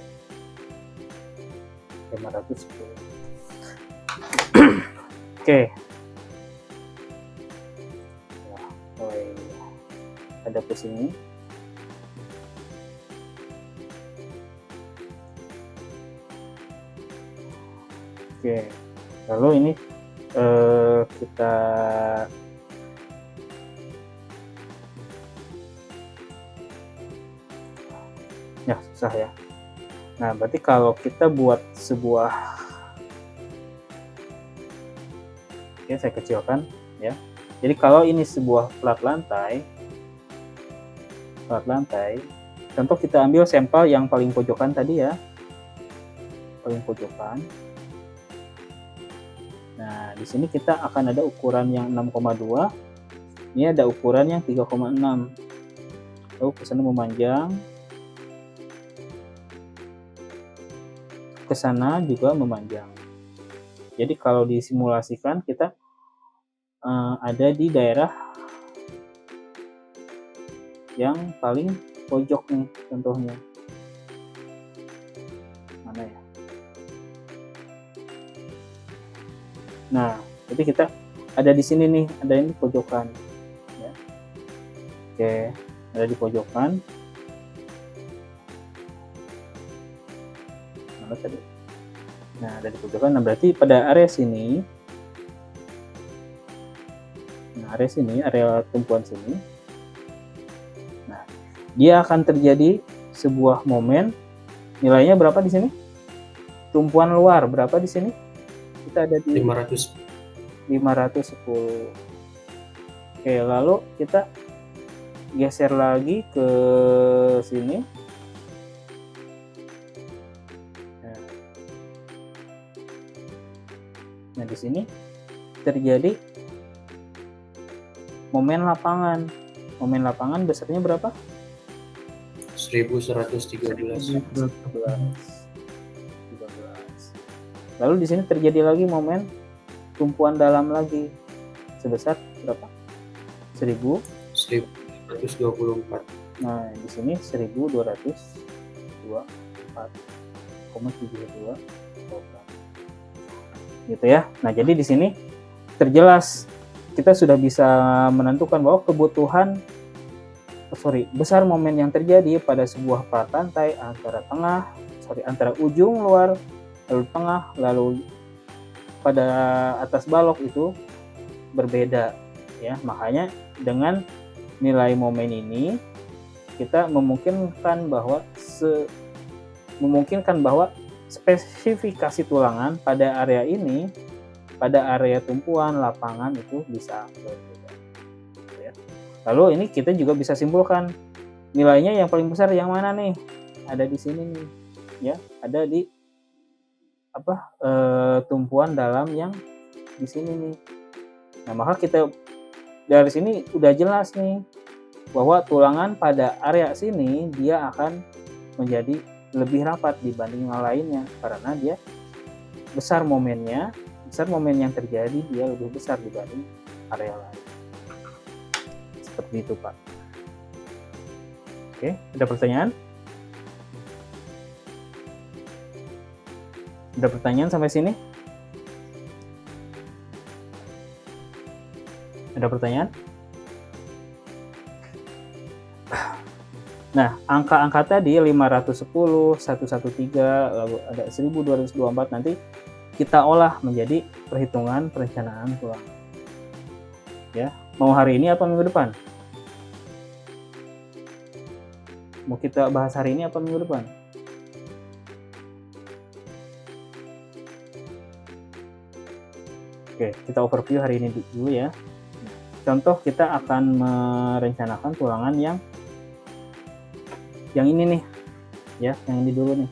Speaker 1: Oke. Nah, mulai ada pusingnya. Oke, lalu ini kita ya susah ya. Nah, berarti kalau kita buat sebuah, oke saya kecilkan ya. Jadi kalau ini sebuah plat lantai, contoh kita ambil sampel yang paling pojokan tadi ya, paling pojokan. Nah, di sini kita akan ada ukuran yang 6,2. Ini ada ukuran yang 3,6. Lalu ke sana memanjang. Ke sana juga memanjang. Jadi kalau disimulasikan kita ada di daerah yang paling pojok nih contohnya. Mana ya? Nah, jadi kita ada di sini nih, ada ini pojokan. Ya. Oke, ada di pojokan. Mana tadi? Nah, ada di pojokan. Nah, berarti pada area sini, area tumpuan sini. Nah, dia akan terjadi sebuah momen. Nilainya berapa di sini? Tumpuan luar berapa di sini? Kita ada di 510. Oke, lalu kita geser lagi ke sini. Nah, di sini terjadi momen lapangan. Momen lapangan besarnya berapa?
Speaker 5: 1113.
Speaker 1: 13. Lalu di sini terjadi lagi momen tumpuan dalam lagi sebesar berapa?
Speaker 5: 1124.
Speaker 1: Nah, di sini 1224,72. Gitu ya. Nah, jadi di sini terjelas kita sudah bisa menentukan bahwa kebutuhan besar momen yang terjadi pada sebuah plat lantai antara ujung luar lalu tengah lalu pada atas balok itu berbeda ya. Makanya dengan nilai momen ini kita memungkinkan bahwa spesifikasi tulangan pada area ini, pada area tumpuan lapangan itu bisa berbeda ya. Lalu ini kita juga bisa simpulkan nilainya yang paling besar yang mana nih? Ada di sini nih ya, ada di tumpuan dalam yang di sini nih. Nah, maka kita dari sini udah jelas nih bahwa tulangan pada area sini dia akan menjadi lebih rapat dibanding yang lainnya karena dia besar momen yang terjadi dia lebih besar dibanding area lain. Seperti itu, Pak. Oke, ada pertanyaan? Ada pertanyaan sampai sini? Ada pertanyaan? Nah, angka-angka tadi 510, 113, lalu ada 1224 nanti kita olah menjadi perhitungan perencanaan tulangan. Ya, mau hari ini apa minggu depan? Mau kita bahas hari ini apa minggu depan? Oke, kita overview hari ini dulu ya. Contoh kita akan merencanakan tulangan yang ini nih, ya, yang ini dulu nih.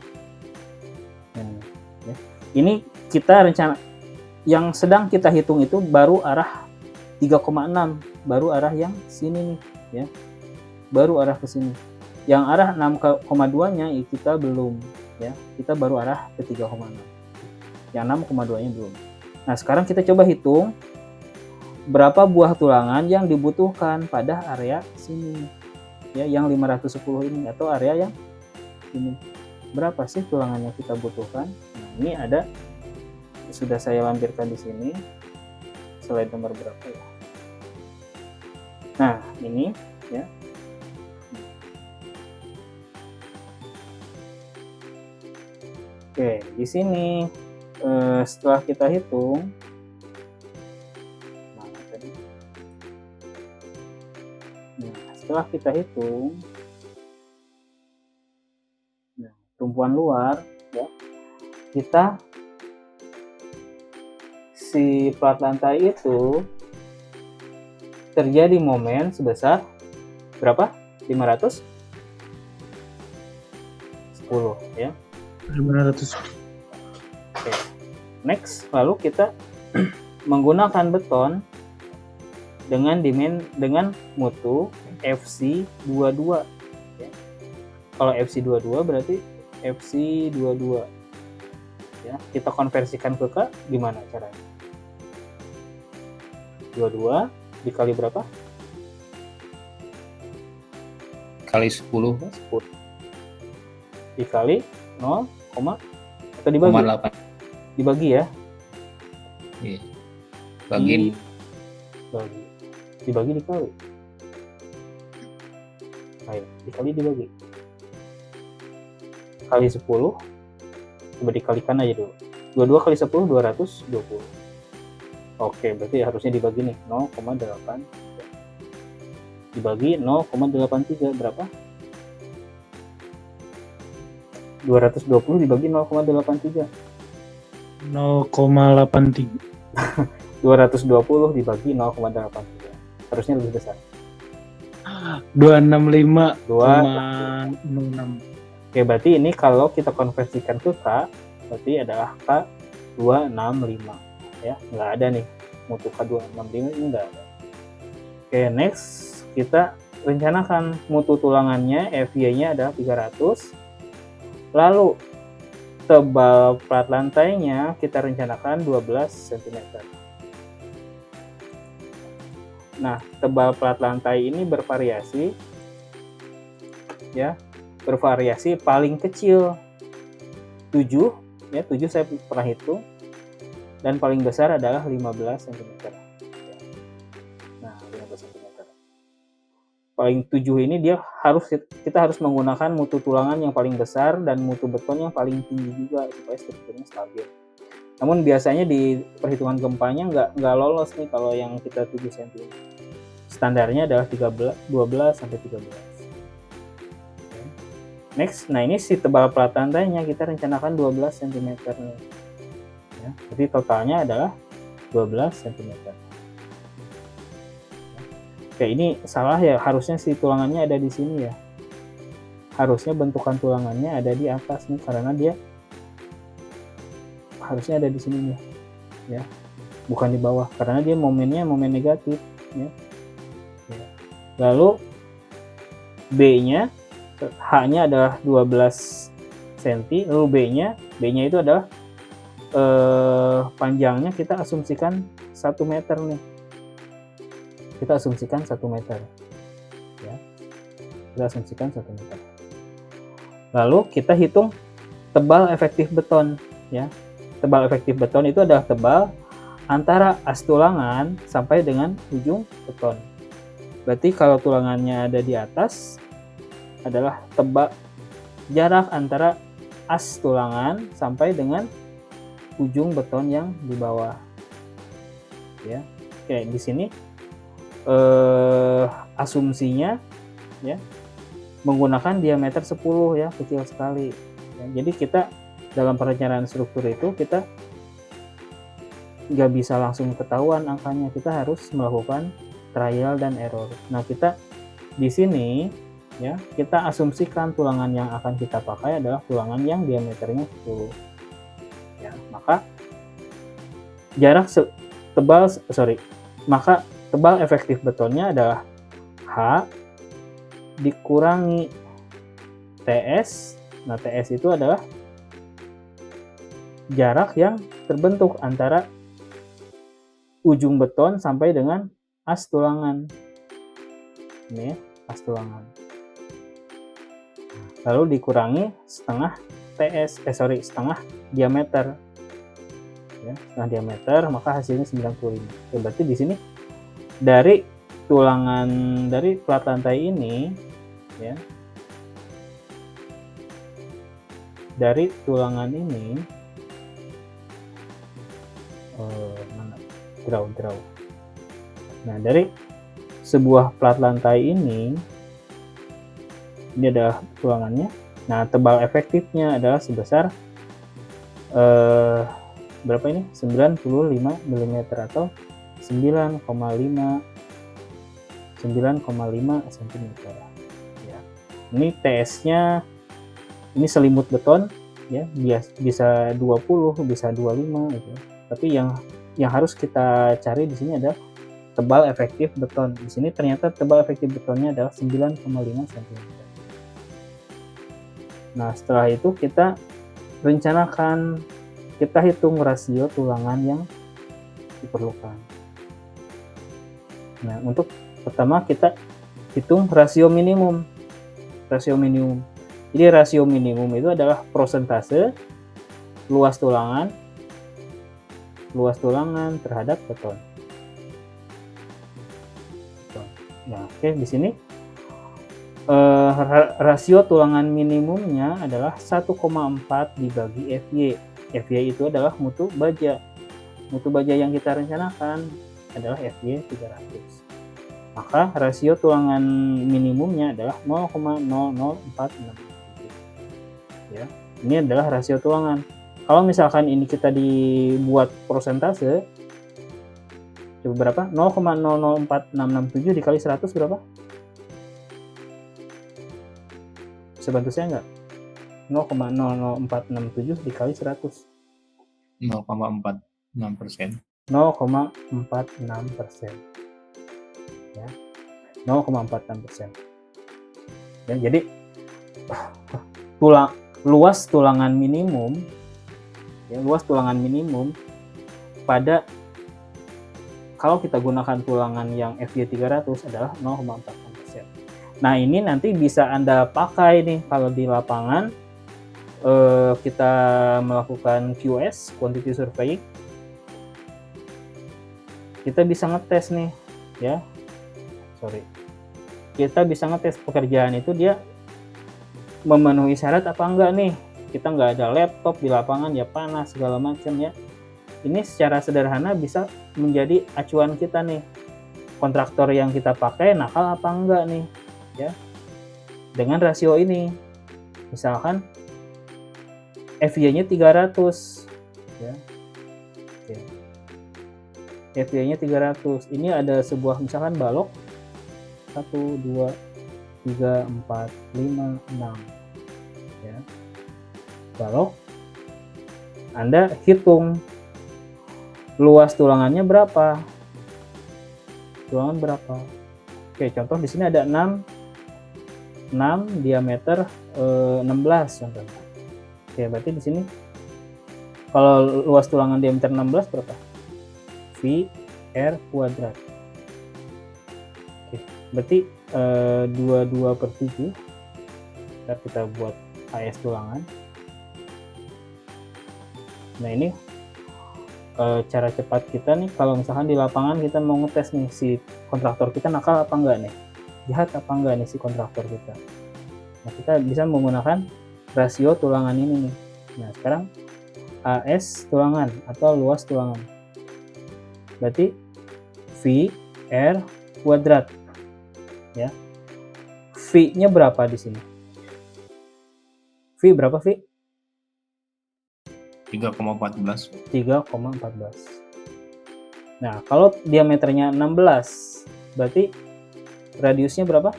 Speaker 1: Ya. Ini kita rencana yang sedang kita hitung itu baru arah 3,6, baru arah yang sini nih, ya, baru arah ke sini. Yang arah 6,2-nya kita belum, ya, kita baru arah ke 3,6. Yang 6,2-nya belum. Nah, sekarang kita coba hitung berapa buah tulangan yang dibutuhkan pada area sini, ya, yang 510 ini atau area yang ini. Berapa sih tulangan yang kita butuhkan? Nah, ini ada, sudah saya lampirkan di sini slide nomor berapa ya. Nah, ini ya. Oke, di sini setelah kita hitung, mana tadi? Nah, setelah kita hitung, nah, tumpuan luar, ya, kita si plat lantai itu terjadi momen sebesar berapa? 510 ya.
Speaker 3: 500.
Speaker 1: Oke. Next, lalu kita menggunakan beton dengan mutu FC22 ya. Kalau FC22 berarti FC22 ya. Kita konversikan ke K gimana caranya? 22 dikali berapa?
Speaker 7: Kali 10,
Speaker 1: 10 dikali 0, atau dibagi?
Speaker 7: 0,8.
Speaker 1: Dibagi ya.
Speaker 7: Iya. Bagi
Speaker 1: Dibagi dikali. Ayo, dikali dibagi. Kali 10. Coba dikalikan aja dulu. 22 kali 10 220. Oke, berarti harusnya dibagi nih 0,8. Dibagi 0,83 berapa? 220 dibagi 0,83.
Speaker 3: 0,83.
Speaker 1: 220 dibagi 0,83. Harusnya lebih besar.
Speaker 3: 265,06.
Speaker 1: Oke, berarti ini kalau kita konversikan ke K, berarti adalah K265 ya. Nggak ada nih mutu K265 ini nggak ada. Oke, next kita rencanakan mutu tulangannya FY-nya adalah 300. Lalu tebal plat lantainya kita rencanakan 12 cm. Nah, tebal plat lantai ini bervariasi ya. Bervariasi paling kecil 7 ya, 7 saya pernah hitung, dan paling besar adalah 15 cm. Nah, 15 cm. Paling 7 ini kita harus menggunakan mutu tulangan yang paling besar dan mutu beton yang paling tinggi juga supaya strukturnya stabil. Namun biasanya di perhitungan gempanya nggak lolos nih kalau yang kita 7 cm. Standarnya adalah 12 sampai 13. Next, nah ini si tebal plat lantainya kita rencanakan 12 cm nih. Ya, jadi totalnya adalah 12 cm. Oke, ini salah ya, harusnya si tulangannya ada di sini ya. Harusnya bentukan tulangannya ada di atas nih, karena dia harusnya ada di sini nih, ya, bukan di bawah, karena dia momennya momen negatif, ya. Lalu B-nya, H-nya adalah 12 cm, lalu B-nya itu adalah panjangnya kita asumsikan 1 meter nih. Kita asumsikan 1 meter ya. Kita asumsikan 1 meter. Lalu kita hitung tebal efektif beton ya. Tebal efektif beton itu adalah tebal antara as tulangan sampai dengan ujung beton. Berarti kalau tulangannya ada di atas adalah tebal jarak antara as tulangan sampai dengan ujung beton yang di bawah. Ya. Oke, di sini asumsinya ya menggunakan diameter 10 ya, kecil sekali ya. Jadi kita dalam perencanaan struktur itu kita nggak bisa langsung ketahuan angkanya, kita harus melakukan trial dan error. Nah, kita di sini ya kita asumsikan tulangan yang akan kita pakai adalah tulangan yang diameternya 10 ya, maka tebal efektif betonnya adalah H dikurangi TS. Nah, TS itu adalah jarak yang terbentuk antara ujung beton sampai dengan as tulangan. Ini as tulangan. Lalu dikurangi setengah TS, setengah diameter. Ya, setengah diameter, maka hasilnya 95. Oke, berarti di sini dari tulangan dari plat lantai ini ya, dari tulangan ini mana draw. Nah, dari sebuah plat lantai ini adalah tulangannya. Nah, tebal efektifnya adalah sebesar berapa ini? 95 mm atau 9,5 cm. Ya. Ini TS-nya ini selimut beton ya, bisa 20, bisa 25 gitu. Tapi yang harus kita cari di sini adalah tebal efektif beton. Di sini ternyata tebal efektif betonnya adalah 9,5 cm. Nah, setelah itu kita rencanakan, kita hitung rasio tulangan yang diperlukan. Nah, untuk pertama kita hitung rasio minimum. Jadi rasio minimum itu adalah prosentase luas tulangan terhadap beton. Nah, oke, di sini rasio tulangan minimumnya adalah 1,4 dibagi FY. FY itu adalah mutu baja. Mutu baja yang kita rencanakan adalah FY 300. Maka rasio tulangan minimumnya adalah 0,00467. Ya, ini adalah rasio tulangan. Kalau misalkan ini kita dibuat prosentase, coba berapa? 0,004667 dikali 100 berapa? Bisa bantu saya nggak? 0,00467 dikali 100.
Speaker 7: 0,46%.
Speaker 1: 0,46%. Ya. 0,46%. Ya, jadi luas tulangan minimum pada kalau kita gunakan tulangan yang FY 300 adalah 0,46%. Nah, ini nanti bisa Anda pakai nih kalau di lapangan kita melakukan QS, quantity surveying. Kita bisa ngetes nih, ya. Kita bisa ngetes pekerjaan itu dia memenuhi syarat apa enggak nih. Kita nggak ada laptop di lapangan, ya panas segala macam ya. Ini secara sederhana bisa menjadi acuan kita nih. Kontraktor yang kita pakai nakal apa enggak nih, ya. Dengan rasio ini. Misalkan FY-nya 300, ya. Oke. FY-nya 300. Ini ada sebuah misalkan balok 1 2 3 4 5 6, ya. Balok Anda hitung luas tulangannya berapa. Oke, contoh di sini ada 6 diameter 16 contohnya. Oke, berarti di sini kalau luas tulangan diameter 16 berapa? V R kuadrat. Oke, berarti 22/7. Kita buat AS tulangan. Nah, ini cara cepat kita nih kalau misalkan di lapangan kita mau ngetes nih si kontraktor kita nakal apa enggak nih, jahat apa enggak nih si kontraktor kita. Nah, kita bisa menggunakan rasio tulangan ini nih. Nah, sekarang AS tulangan atau luas tulangan berarti V R kuadrat, ya. V-nya berapa di sini? V berapa, V?
Speaker 7: 3,14.
Speaker 1: 3,14. Nah, kalau diameternya 16, berarti radiusnya berapa?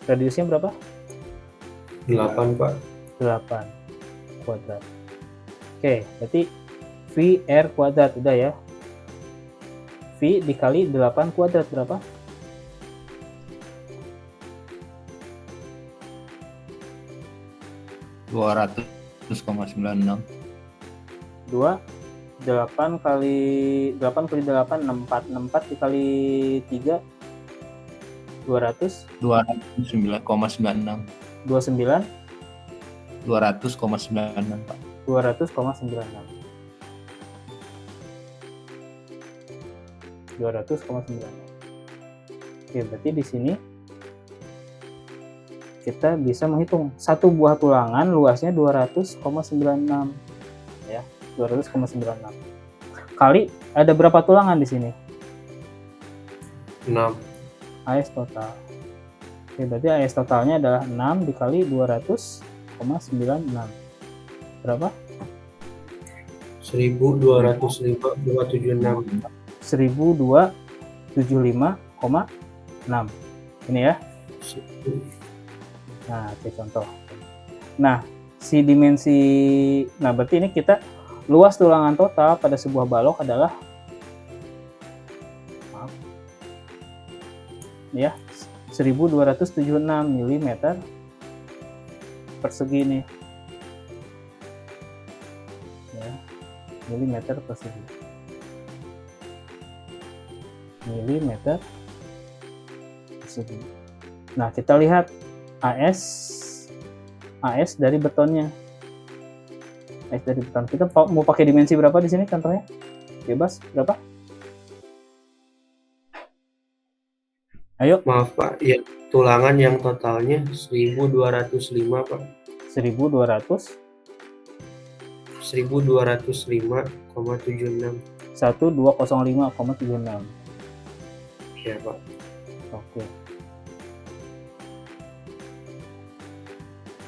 Speaker 1: Radiusnya berapa?
Speaker 5: 8, Pak.
Speaker 1: 8 kuadrat. Oke, berarti VR kuadrat udah ya. V dikali 8 kuadrat berapa?
Speaker 7: 200,96.
Speaker 1: 8 kali 8 64 dikali 3 200
Speaker 7: 209,96.
Speaker 1: 29
Speaker 7: 200,96, Pak.
Speaker 1: 200,96. 200,96. Oke, berarti di sini kita bisa menghitung satu buah tulangan luasnya 200,96 ya, 200,96 kali ada berapa tulangan di sini?
Speaker 5: 6.
Speaker 1: AS total. Oke, berarti AS totalnya adalah 6 dikali 200,96. Berapa?
Speaker 5: 1205,76.
Speaker 1: 1275,6. Ini ya. Nah, oke, contoh. Nah, berarti ini kita luas tulangan total pada sebuah balok adalah ya 1276 mm persegi nih ya, milimeter persegi, milimeter persegi. Nah, kita lihat AS dari betonnya. AS dari beton. Kita mau pakai dimensi berapa di sini contohnya? Bebas, berapa? Ayo.
Speaker 5: Maaf Pak, ya tulangan yang totalnya 1205 Pak.
Speaker 1: 1200
Speaker 5: 1205,76.
Speaker 1: 1205,76.
Speaker 5: Ya Pak.
Speaker 1: Oke.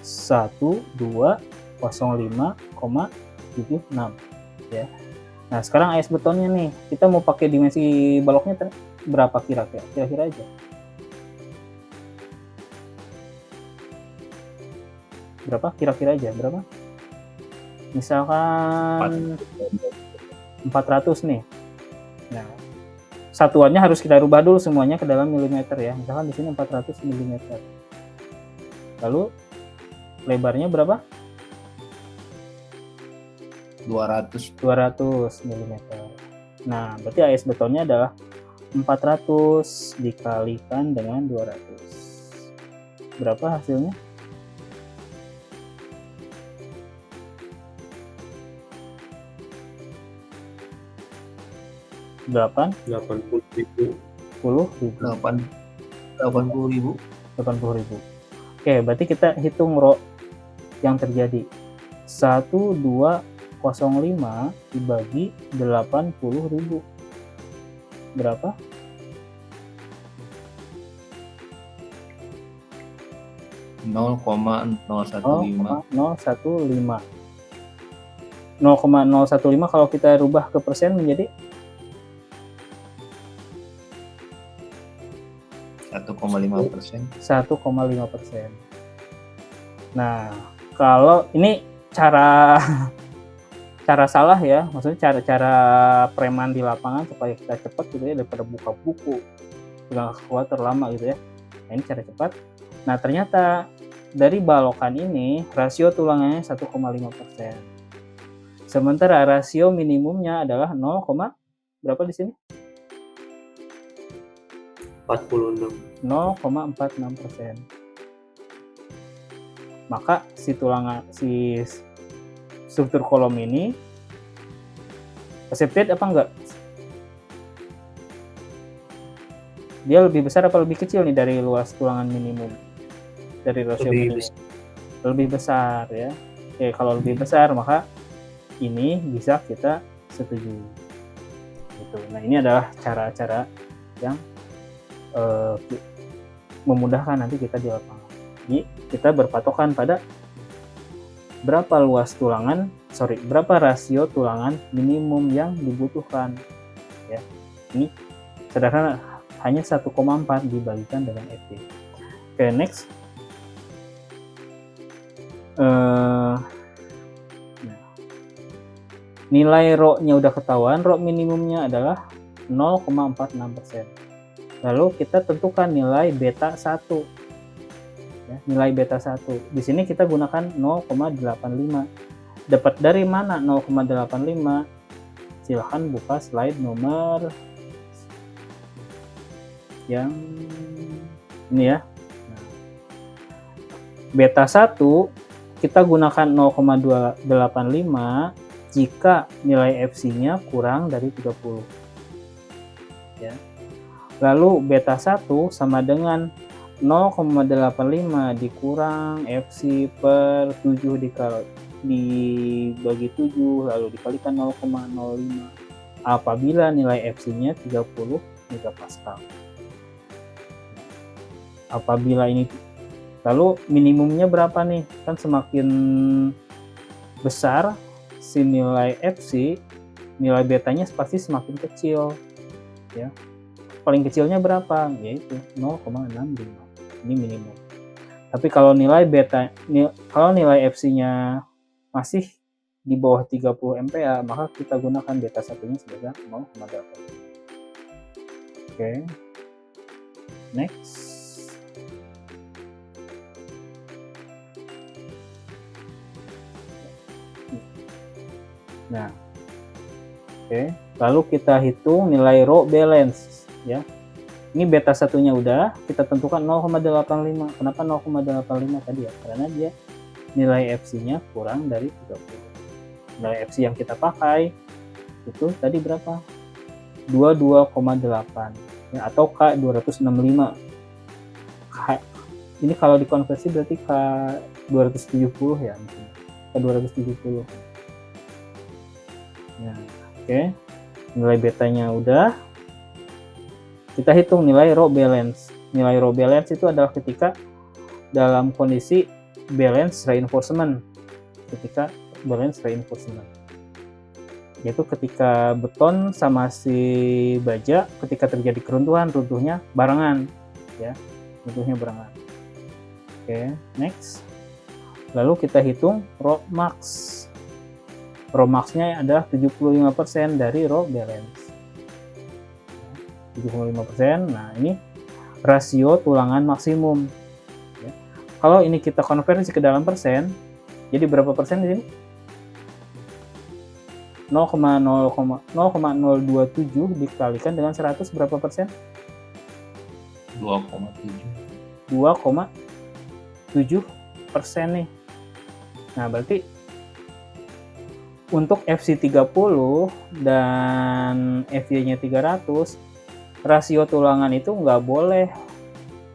Speaker 1: 1205,76 ya. Nah, sekarang AS betonnya nih, kita mau pakai dimensi baloknya berapa kira-kira aja? Berapa kira-kira aja? Berapa? Misalkan 400 nih. Nah, satuannya harus kita rubah dulu semuanya ke dalam milimeter ya. Misalkan di sini 400 mm. Lalu lebarnya berapa?
Speaker 7: 200.
Speaker 1: 200 mm. Nah, berarti AS betonnya adalah 400 dikalikan dengan 200. Berapa hasilnya? Berapa?
Speaker 5: 80.000.
Speaker 7: 80.000.
Speaker 1: 80.000. Oke, berarti kita hitung rho yang terjadi. 1205 dibagi 80.000. Berapa?
Speaker 7: Nol koma 0,015.
Speaker 1: 0,015 kalau kita rubah ke persen menjadi
Speaker 7: 1,5%.
Speaker 1: 1,5%. Nah, kalau ini cara salah ya, maksudnya cara preman di lapangan supaya kita cepat gitu ya, daripada buka buku pegang kalkulator lama gitu ya. Nah, ini cara cepat. Nah, ternyata dari balokan ini rasio tulangannya 1,5%. Sementara rasio minimumnya adalah 0, berapa di sini?
Speaker 5: 46.
Speaker 1: 0,46%. Maka si struktur kolom ini accepted apa enggak? Dia lebih besar apa lebih kecil nih dari luas tulangan minimum? Dari rasio minimum. Lebih besar ya. Oke, kalau lebih besar maka ini bisa kita setujui. Gitu. Nah, ini adalah cara-cara yang memudahkan nanti kita di lapangan. Jadi kita berpatokan pada berapa rasio tulangan minimum yang dibutuhkan. Ya, ini sederhana, hanya 1,4 dibagikan dengan FT. Oke, next. Nilai rho-nya udah ketahuan, rho minimumnya adalah 0,46%. Lalu kita tentukan nilai beta 1. Ya, nilai beta 1. Di sini kita gunakan 0,85. Dapat dari mana 0,85? Silahkan buka slide nomor yang ini ya. Nah, beta 1 kita gunakan 0,285 jika nilai FC-nya kurang dari 30. Ya. Lalu beta 1 sama dengan 0,85 dikurang FC per 7 dibagi 7 lalu dikalikan 0,05 apabila nilai FC-nya 30 megapascal. Apabila ini lalu minimumnya berapa nih? Kan semakin besar si nilai FC, nilai betanya pasti semakin kecil ya. Paling kecilnya berapa? Yaitu 0,65. Ini minimum. Tapi kalau nilai FC-nya masih di bawah 30 MPa, maka kita gunakan beta satunya sebesar 0,8. Oke. Next. Nah. Oke, lalu kita hitung nilai raw balance ya. Ini beta satunya udah, kita tentukan 0,85. Kenapa 0,85 tadi ya? Karena dia nilai FC-nya kurang dari 30. Nilai FC yang kita pakai itu tadi berapa? 22,8 ya, atau K265. Ini kalau dikonversi berarti K270 ya, K270. Nah, oke. Nilai betanya udah. Kita hitung nilai raw balance. Nilai raw balance itu adalah ketika dalam kondisi balance reinforcement. Ketika balance reinforcement. Yaitu ketika beton sama si baja ketika terjadi keruntuhan, runtuhnya barengan ya. Runtuhnya barengan. Oke, next. Lalu kita hitung raw max. Raw max-nya adalah 75% dari raw balance. 75%. Nah, ini rasio tulangan maksimum. Ya. Kalau ini kita konversi ke dalam persen, jadi berapa persen di sini? 0,027 dikalikan dengan 100 berapa persen?
Speaker 7: 2,7.
Speaker 1: 2,7% nih. Nah, berarti untuk FC 30 dan FY-nya 300, rasio tulangan itu nggak boleh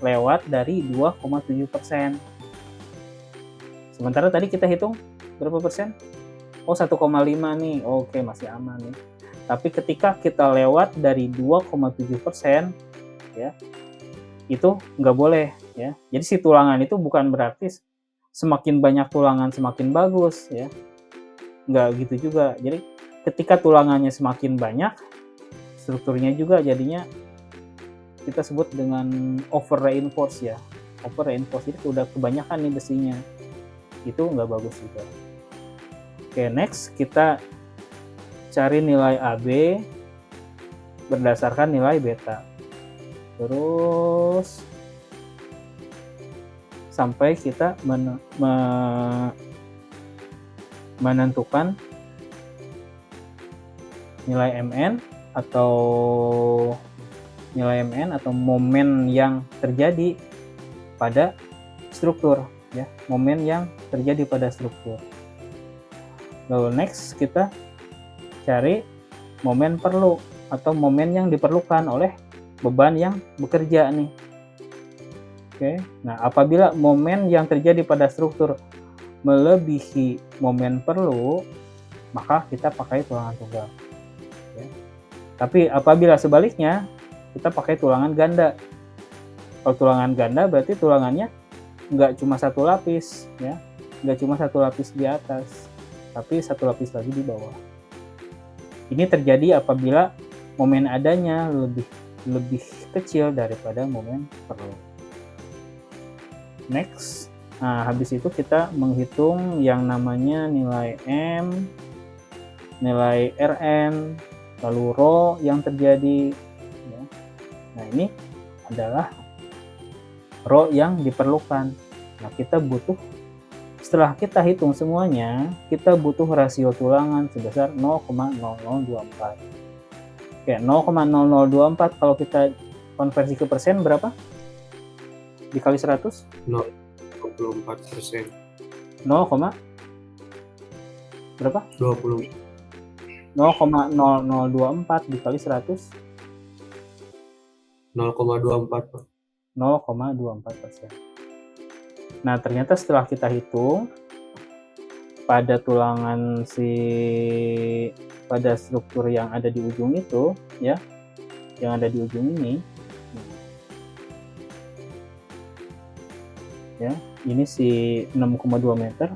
Speaker 1: lewat dari 2,7%. Sementara tadi kita hitung berapa persen? Oh, 1,5 nih. Oke, masih aman nih. Tapi ketika kita lewat dari 2,7%, ya, itu nggak boleh. Ya. Jadi si tulangan itu bukan berarti semakin banyak tulangan semakin bagus. Ya. Nggak gitu juga. Jadi ketika tulangannya semakin banyak, strukturnya juga jadinya kita sebut dengan over reinforce ya. Over reinforce itu udah kebanyakan nih besinya. Itu nggak bagus juga. Oke, next kita cari nilai AB berdasarkan nilai beta. Terus sampai kita menentukan nilai MN atau momen yang terjadi pada struktur ya, momen yang terjadi pada struktur. Lalu next kita cari momen perlu atau momen yang diperlukan oleh beban yang bekerja nih. Oke. Nah, apabila momen yang terjadi pada struktur melebihi momen perlu, maka kita pakai tulangan tunggal. Ya. Tapi apabila sebaliknya, kita pakai tulangan ganda. Kalau tulangan ganda berarti tulangannya nggak cuma satu lapis, ya, nggak cuma satu lapis di atas, tapi satu lapis lagi di bawah. Ini terjadi apabila momen adanya lebih kecil daripada momen perlu. Next. Nah, habis itu kita menghitung yang namanya nilai M, nilai Rn, lalu rho yang terjadi. Ya. Nah, ini adalah rho yang diperlukan. Nah, kita butuh, setelah kita hitung semuanya, kita butuh rasio tulangan sebesar 0,0024. Oke, 0,0024 kalau kita konversi ke persen berapa? Dikali 100?
Speaker 5: 24%.
Speaker 1: 0, berapa?
Speaker 5: 20.
Speaker 1: 0,0024 dikali 100.
Speaker 5: 0,24, Pak.
Speaker 1: 0,24%. Nah, ternyata setelah kita hitung pada tulangan pada struktur yang ada di ujung itu, ya, yang ada di ujung ini, ya, ini si 6,2 meter,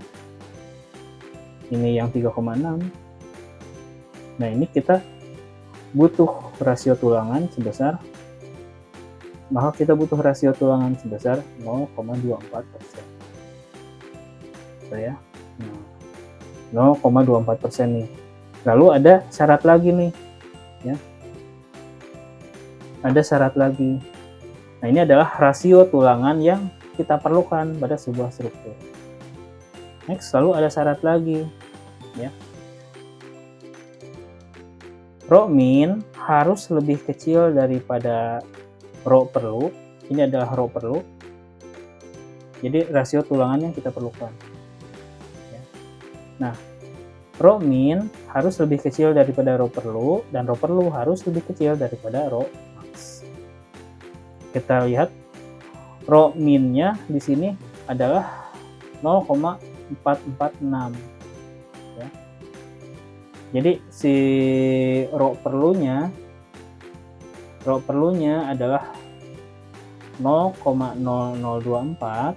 Speaker 1: ini yang 3,6. Nah, ini kita butuh rasio tulangan sebesar, maka kita butuh rasio tulangan sebesar 0,24%. Ya, 0,24% nih. Lalu ada syarat lagi nih, ya. Ada syarat lagi. Nah, ini adalah rasio tulangan yang kita perlukan pada sebuah struktur. Next, lalu ada syarat lagi, ya. Rho min harus lebih kecil daripada rho perlu. Ini adalah rho perlu. Jadi rasio tulangan yang kita perlukan. Ya. Nah, rho min harus lebih kecil daripada rho perlu, dan rho perlu harus lebih kecil daripada rho max. Kita lihat rho minnya di sini adalah 0,446. Ya. Jadi si rho perlunya adalah 0,0024,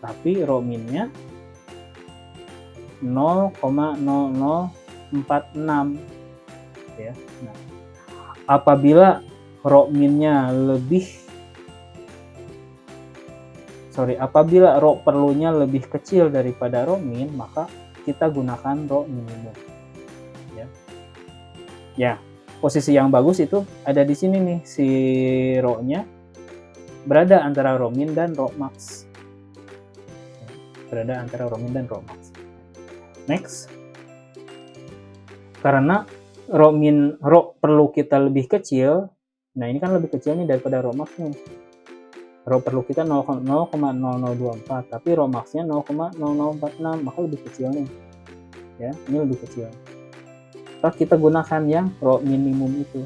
Speaker 1: tapi rho minnya 0,0046, ya. Nah, apabila apabila rho perlunya lebih kecil daripada rho min, maka kita gunakan rho minimum. Ya, posisi yang bagus itu ada di sini nih, si rho-nya berada antara rho min dan rho max. Berada antara rho min dan rho max. Next, karena rho perlu kita lebih kecil, nah ini kan lebih kecil nih daripada rho max nih. Rho perlu kita 0,0024, tapi rho max-nya 0,0046, maka lebih kecil nih. Ya, ini lebih kecil. Maka kita gunakan yang rho minimum itu,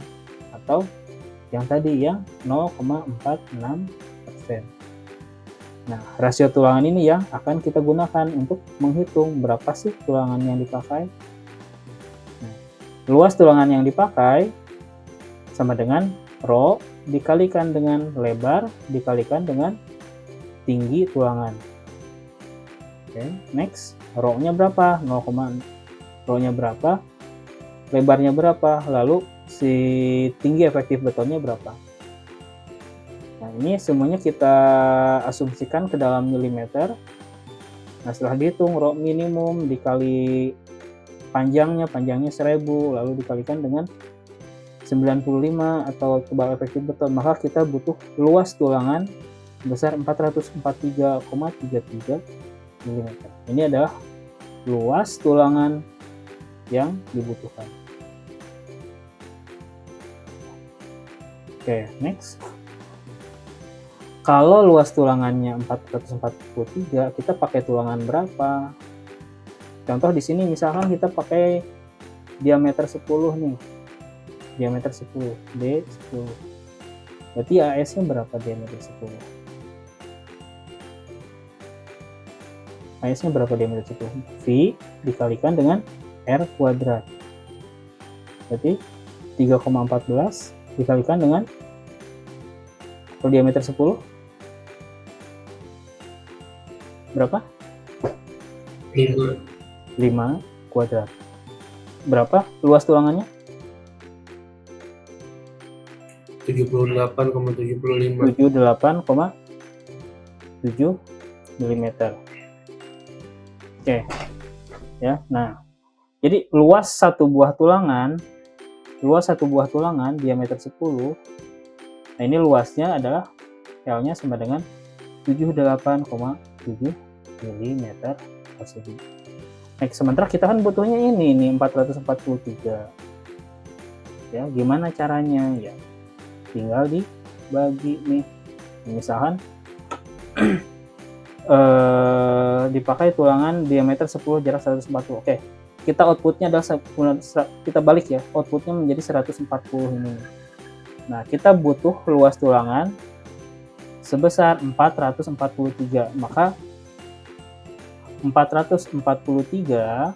Speaker 1: atau yang tadi yang 0,46%. Nah, rasio tulangan ini yang akan kita gunakan untuk menghitung berapa sih tulangan yang dipakai. Nah, luas tulangan yang dipakai sama dengan rho dikalikan dengan lebar dikalikan dengan tinggi tulangan. Oke, next, rho-nya berapa? Rho-nya berapa? Lebarnya berapa, lalu si tinggi efektif betonnya berapa. Nah, ini semuanya kita asumsikan ke dalam milimeter. Nah, setelah dihitung rho minimum dikali panjangnya 1000, lalu dikalikan dengan 95 atau tebal efektif beton, maka kita butuh luas tulangan sebesar 443,33 mm. Ini adalah luas tulangan yang dibutuhkan. Oke, next. Kalau luas tulangannya 443, kita pakai tulangan berapa? Contoh di sini misalkan kita pakai diameter 10 nih. Diameter 10, D10. Berarti AS-nya berapa diameter 10? AS-nya berapa diameter 10? V dikalikan dengan R kuadrat. Berarti 3,14 dikalikan dengan diameter 10 berapa? 5 kuadrat. Berapa luas tulangannya?
Speaker 5: 78,75.
Speaker 1: 78,7 mm. Oke. Ya, nah. Jadi luas satu buah tulangan diameter 10. Nah, ini luasnya adalah L-nya sama dengan 78,7 mm persegi. Nah, sementara kita kan butuhnya ini 443. Ya, gimana caranya? Ya, tinggal dibagi nih. Misalkan dipakai tulangan diameter 10 jarak 140. Oke. Kita outputnya adalah kita balik ya, outputnya menjadi 140 ini. Nah, kita butuh luas tulangan sebesar 443. Maka 443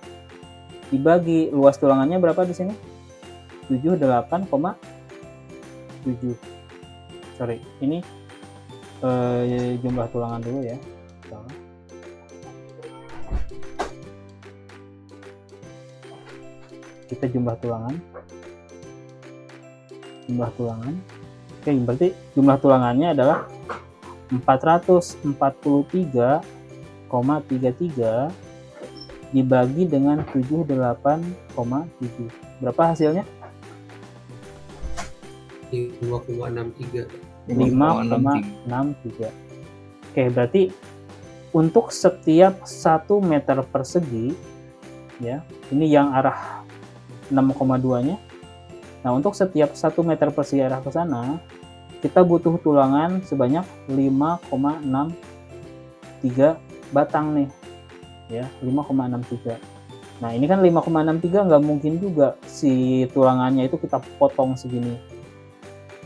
Speaker 1: dibagi luas tulangannya berapa di sini? 78,7. Sorry, ini jumlah tulangan dulu ya. Kita jumlah tulangan. Oke, berarti jumlah tulangannya adalah 443,33 dibagi dengan 78,7. Berapa hasilnya?
Speaker 5: 5,63.
Speaker 1: 5,63. Oke, berarti untuk setiap 1 meter persegi, ya, ini yang arah 6,2-nya. Nah, untuk setiap 1 meter persegi arah ke sana, kita butuh tulangan sebanyak 5,63 batang nih. Ya, 5,63. Nah, ini kan 5,63 nggak mungkin juga si tulangannya itu kita potong segini.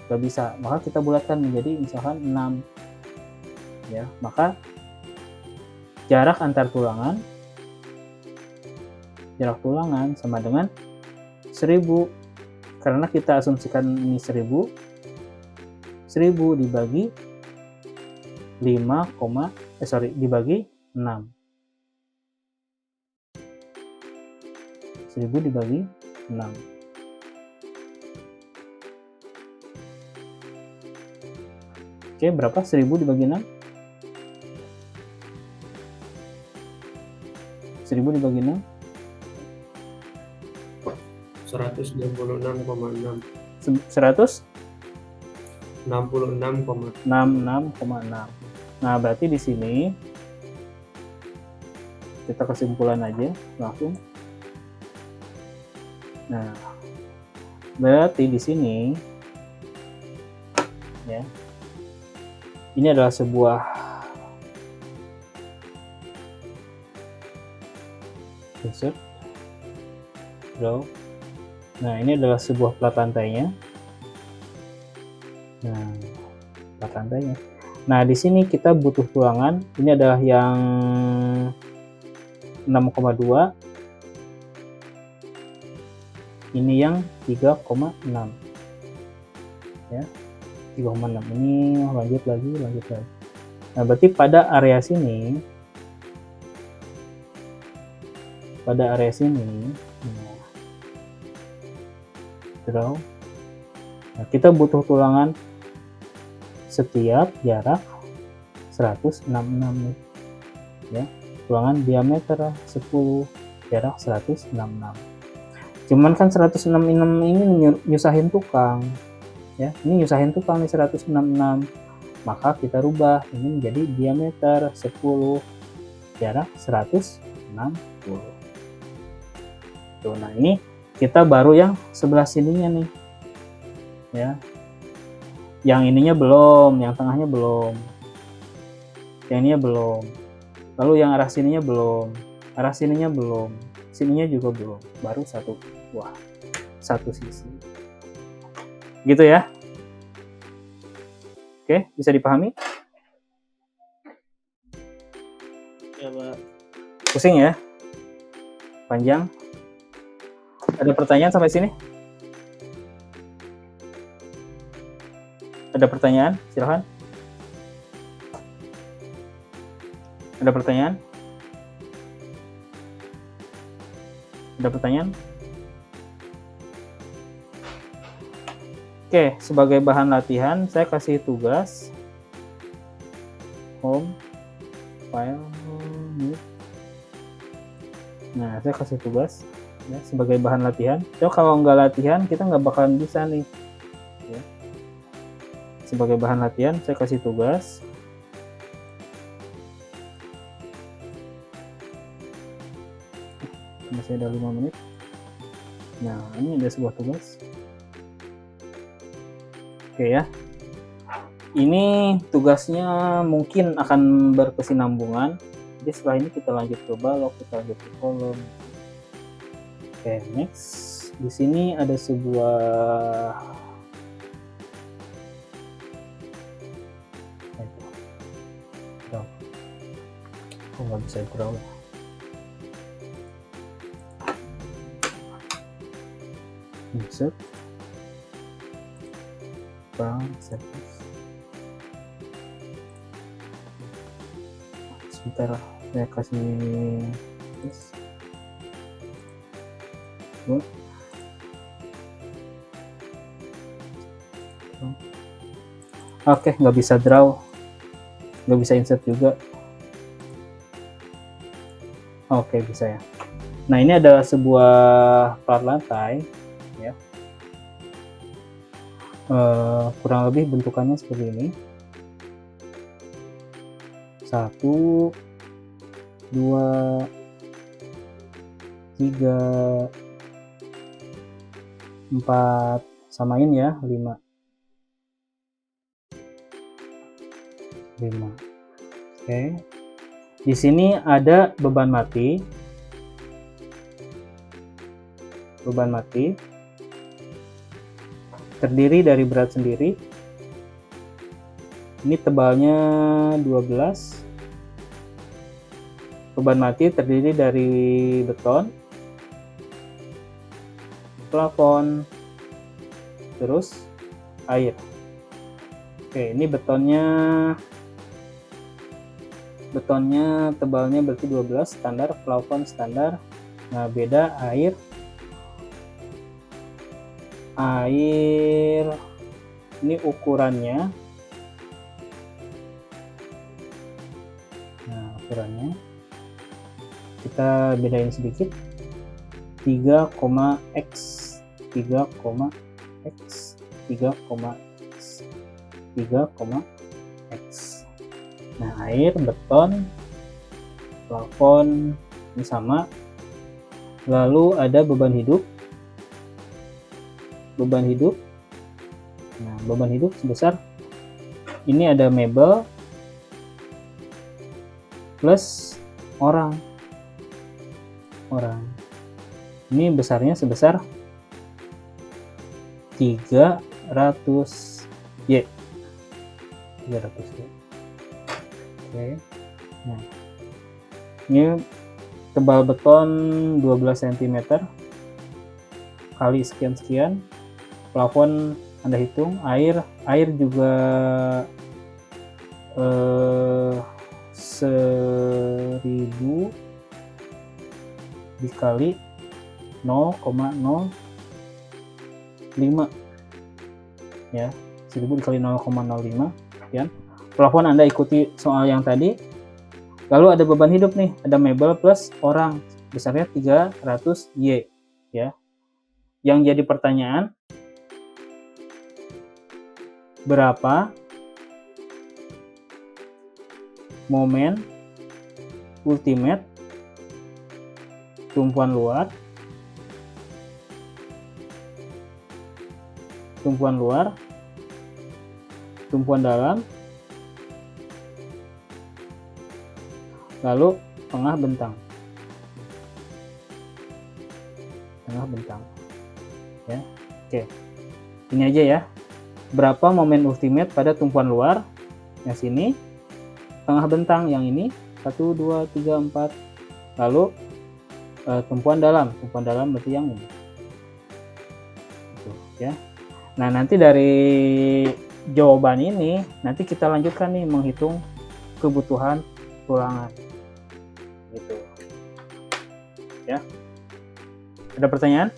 Speaker 1: Nggak bisa. Maka kita bulatkan menjadi misalkan 6. Ya, maka jarak antar tulangan sama dengan 1000. Karena kita asumsikan ini 1000 dibagi dibagi 6. 1000 dibagi 6. Oke, berapa 1000 dibagi 6? 1000 dibagi 6?
Speaker 5: 166,6.
Speaker 1: 66,6. Nah, berarti di sini kita kesimpulan aja langsung. Nah, berarti di sini ya. Ini adalah sebuah insert draw. Nah, ini adalah sebuah plat lantainya. Nah, di sini kita butuh tulangan. Ini adalah yang 6,2. Ini yang 3,6. Ya. 3,6. Ini lanjut lagi. Nah, berarti pada area sini draw. Nah, kita butuh tulangan setiap jarak 166 nih. Ya, tulangan diameter 10, jarak 166. Cuman kan 166 ini nyusahin tukang. Ya, ini nyusahin tukang nih 166. Maka kita rubah ini menjadi diameter 10, jarak 160. Tuh, nah ini kita baru yang sebelah sininya nih. Ya. Yang ininya belum, yang tengahnya belum. Yang ininya belum. Lalu yang arah sininya belum. Arah sininya belum. Sininya juga belum. Baru satu sisi. Gitu ya. Oke, bisa dipahami?
Speaker 6: Ya, Pak.
Speaker 1: Pusing ya? Panjang? Ada pertanyaan sampai sini? Ada pertanyaan? Silahkan. Ada pertanyaan? Oke, sebagai bahan latihan, saya kasih tugas. Home, file, new. Nah, saya kasih tugas. Ya, sebagai bahan latihan. So, kalau nggak latihan, kita nggak bakalan bisa nih. Ya. Sebagai bahan latihan, saya kasih tugas. Masih ada 5 menit. Nah, ini ada sebuah tugas. Oke ya. Ini tugasnya mungkin akan berkesinambungan. Jadi setelah ini kita lanjut ke balok, kita lanjut ke kolom. Oke, next. Di sini ada sebuah Kok nggak bisa draw ya? Insert bang service. Sebentar, saya kasih yes. Oke, nggak bisa draw, nggak bisa insert juga. Oke, bisa ya. Nah, ini ada sebuah plat lantai ya. Kurang lebih bentukannya seperti ini. 1 2 3 4, samain ya, 5. Oke. Di sini ada beban mati. Beban mati terdiri dari berat sendiri. Ini tebalnya 12. Beban mati terdiri dari beton, plafon, terus air. Oke, ini betonnya tebalnya berarti 12 standar, plafon standar. Nah, beda air ini ukurannya. Nah, ukurannya kita bedain sedikit. 3,x 3,x. Nah, air, beton, plafon ini sama. Lalu ada beban hidup. Nah, beban hidup sebesar ini, ada mebel plus orang. Ini besarnya sebesar 300 Y. Oke. Nah, ini tebal beton 12 cm kali sekian-sekian. Plafon Anda hitung. Air juga 1000 dikali 0,05 ya, 1000 dikali 0,05 sekian. Plafon Anda ikuti soal yang tadi. Lalu ada beban hidup nih, ada mebel plus orang, besarnya 300 Y ya. Yang jadi pertanyaan, berapa momen ultimate tumpuan luar, tumpuan dalam, lalu tengah bentang ya. Oke, ini aja ya. Berapa momen ultimate pada tumpuan luar yang sini, tengah bentang yang ini 1 2 3 4, lalu tumpuan dalam berarti yang ini. Gitu, ya. Nah, nanti dari jawaban ini nanti kita lanjutkan nih menghitung kebutuhan tulangan. Gitu. Ya. Ada pertanyaan?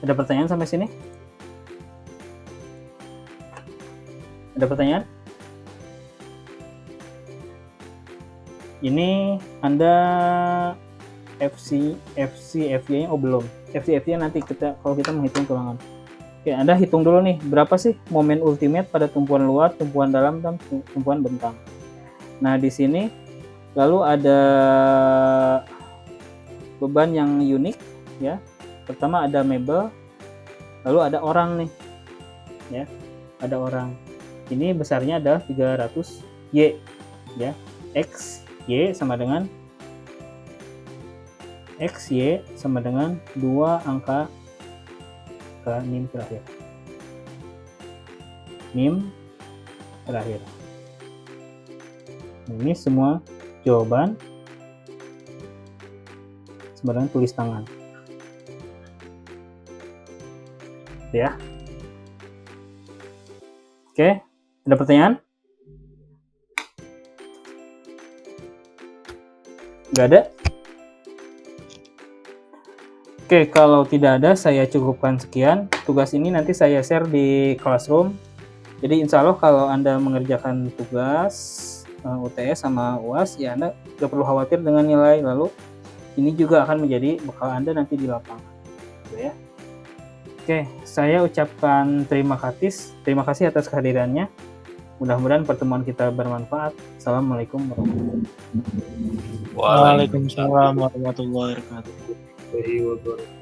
Speaker 1: Ada pertanyaan sampai sini? Ada pertanyaan? Ini Anda FCFY-nya belum. FCFY nanti kalau kita menghitung tulangan. Oke, Anda hitung dulu nih, berapa sih momen ultimate pada tumpuan luar, tumpuan dalam, dan tumpuan bentang. Nah, di sini lalu ada beban yang unik ya. Pertama ada mebel, lalu ada orang nih ya, ada orang. Ini besarnya adalah 300 Y ya. X Y sama dengan 2 angka ke nim terakhir. mim terakhir. Ini semua jawaban sembarangan tulis tangan. Ya. Oke, ada pertanyaan? Nggak ada? Oke, kalau tidak ada, saya cukupkan sekian. Tugas ini nanti saya share di Classroom. Jadi insya Allah kalau Anda mengerjakan tugas UTS sama UAS, ya Anda nggak perlu khawatir dengan nilai. Lalu ini juga akan menjadi bekal Anda nanti di lapangan. Gitu ya. Oke, saya ucapkan terima kasih atas kehadirannya. Mudah-mudahan pertemuan kita bermanfaat. Assalamualaikum warahmatullahi wabarakatuh.
Speaker 6: Waalaikumsalam warahmatullahi wabarakatuh.
Speaker 5: Dari wabarakatuh.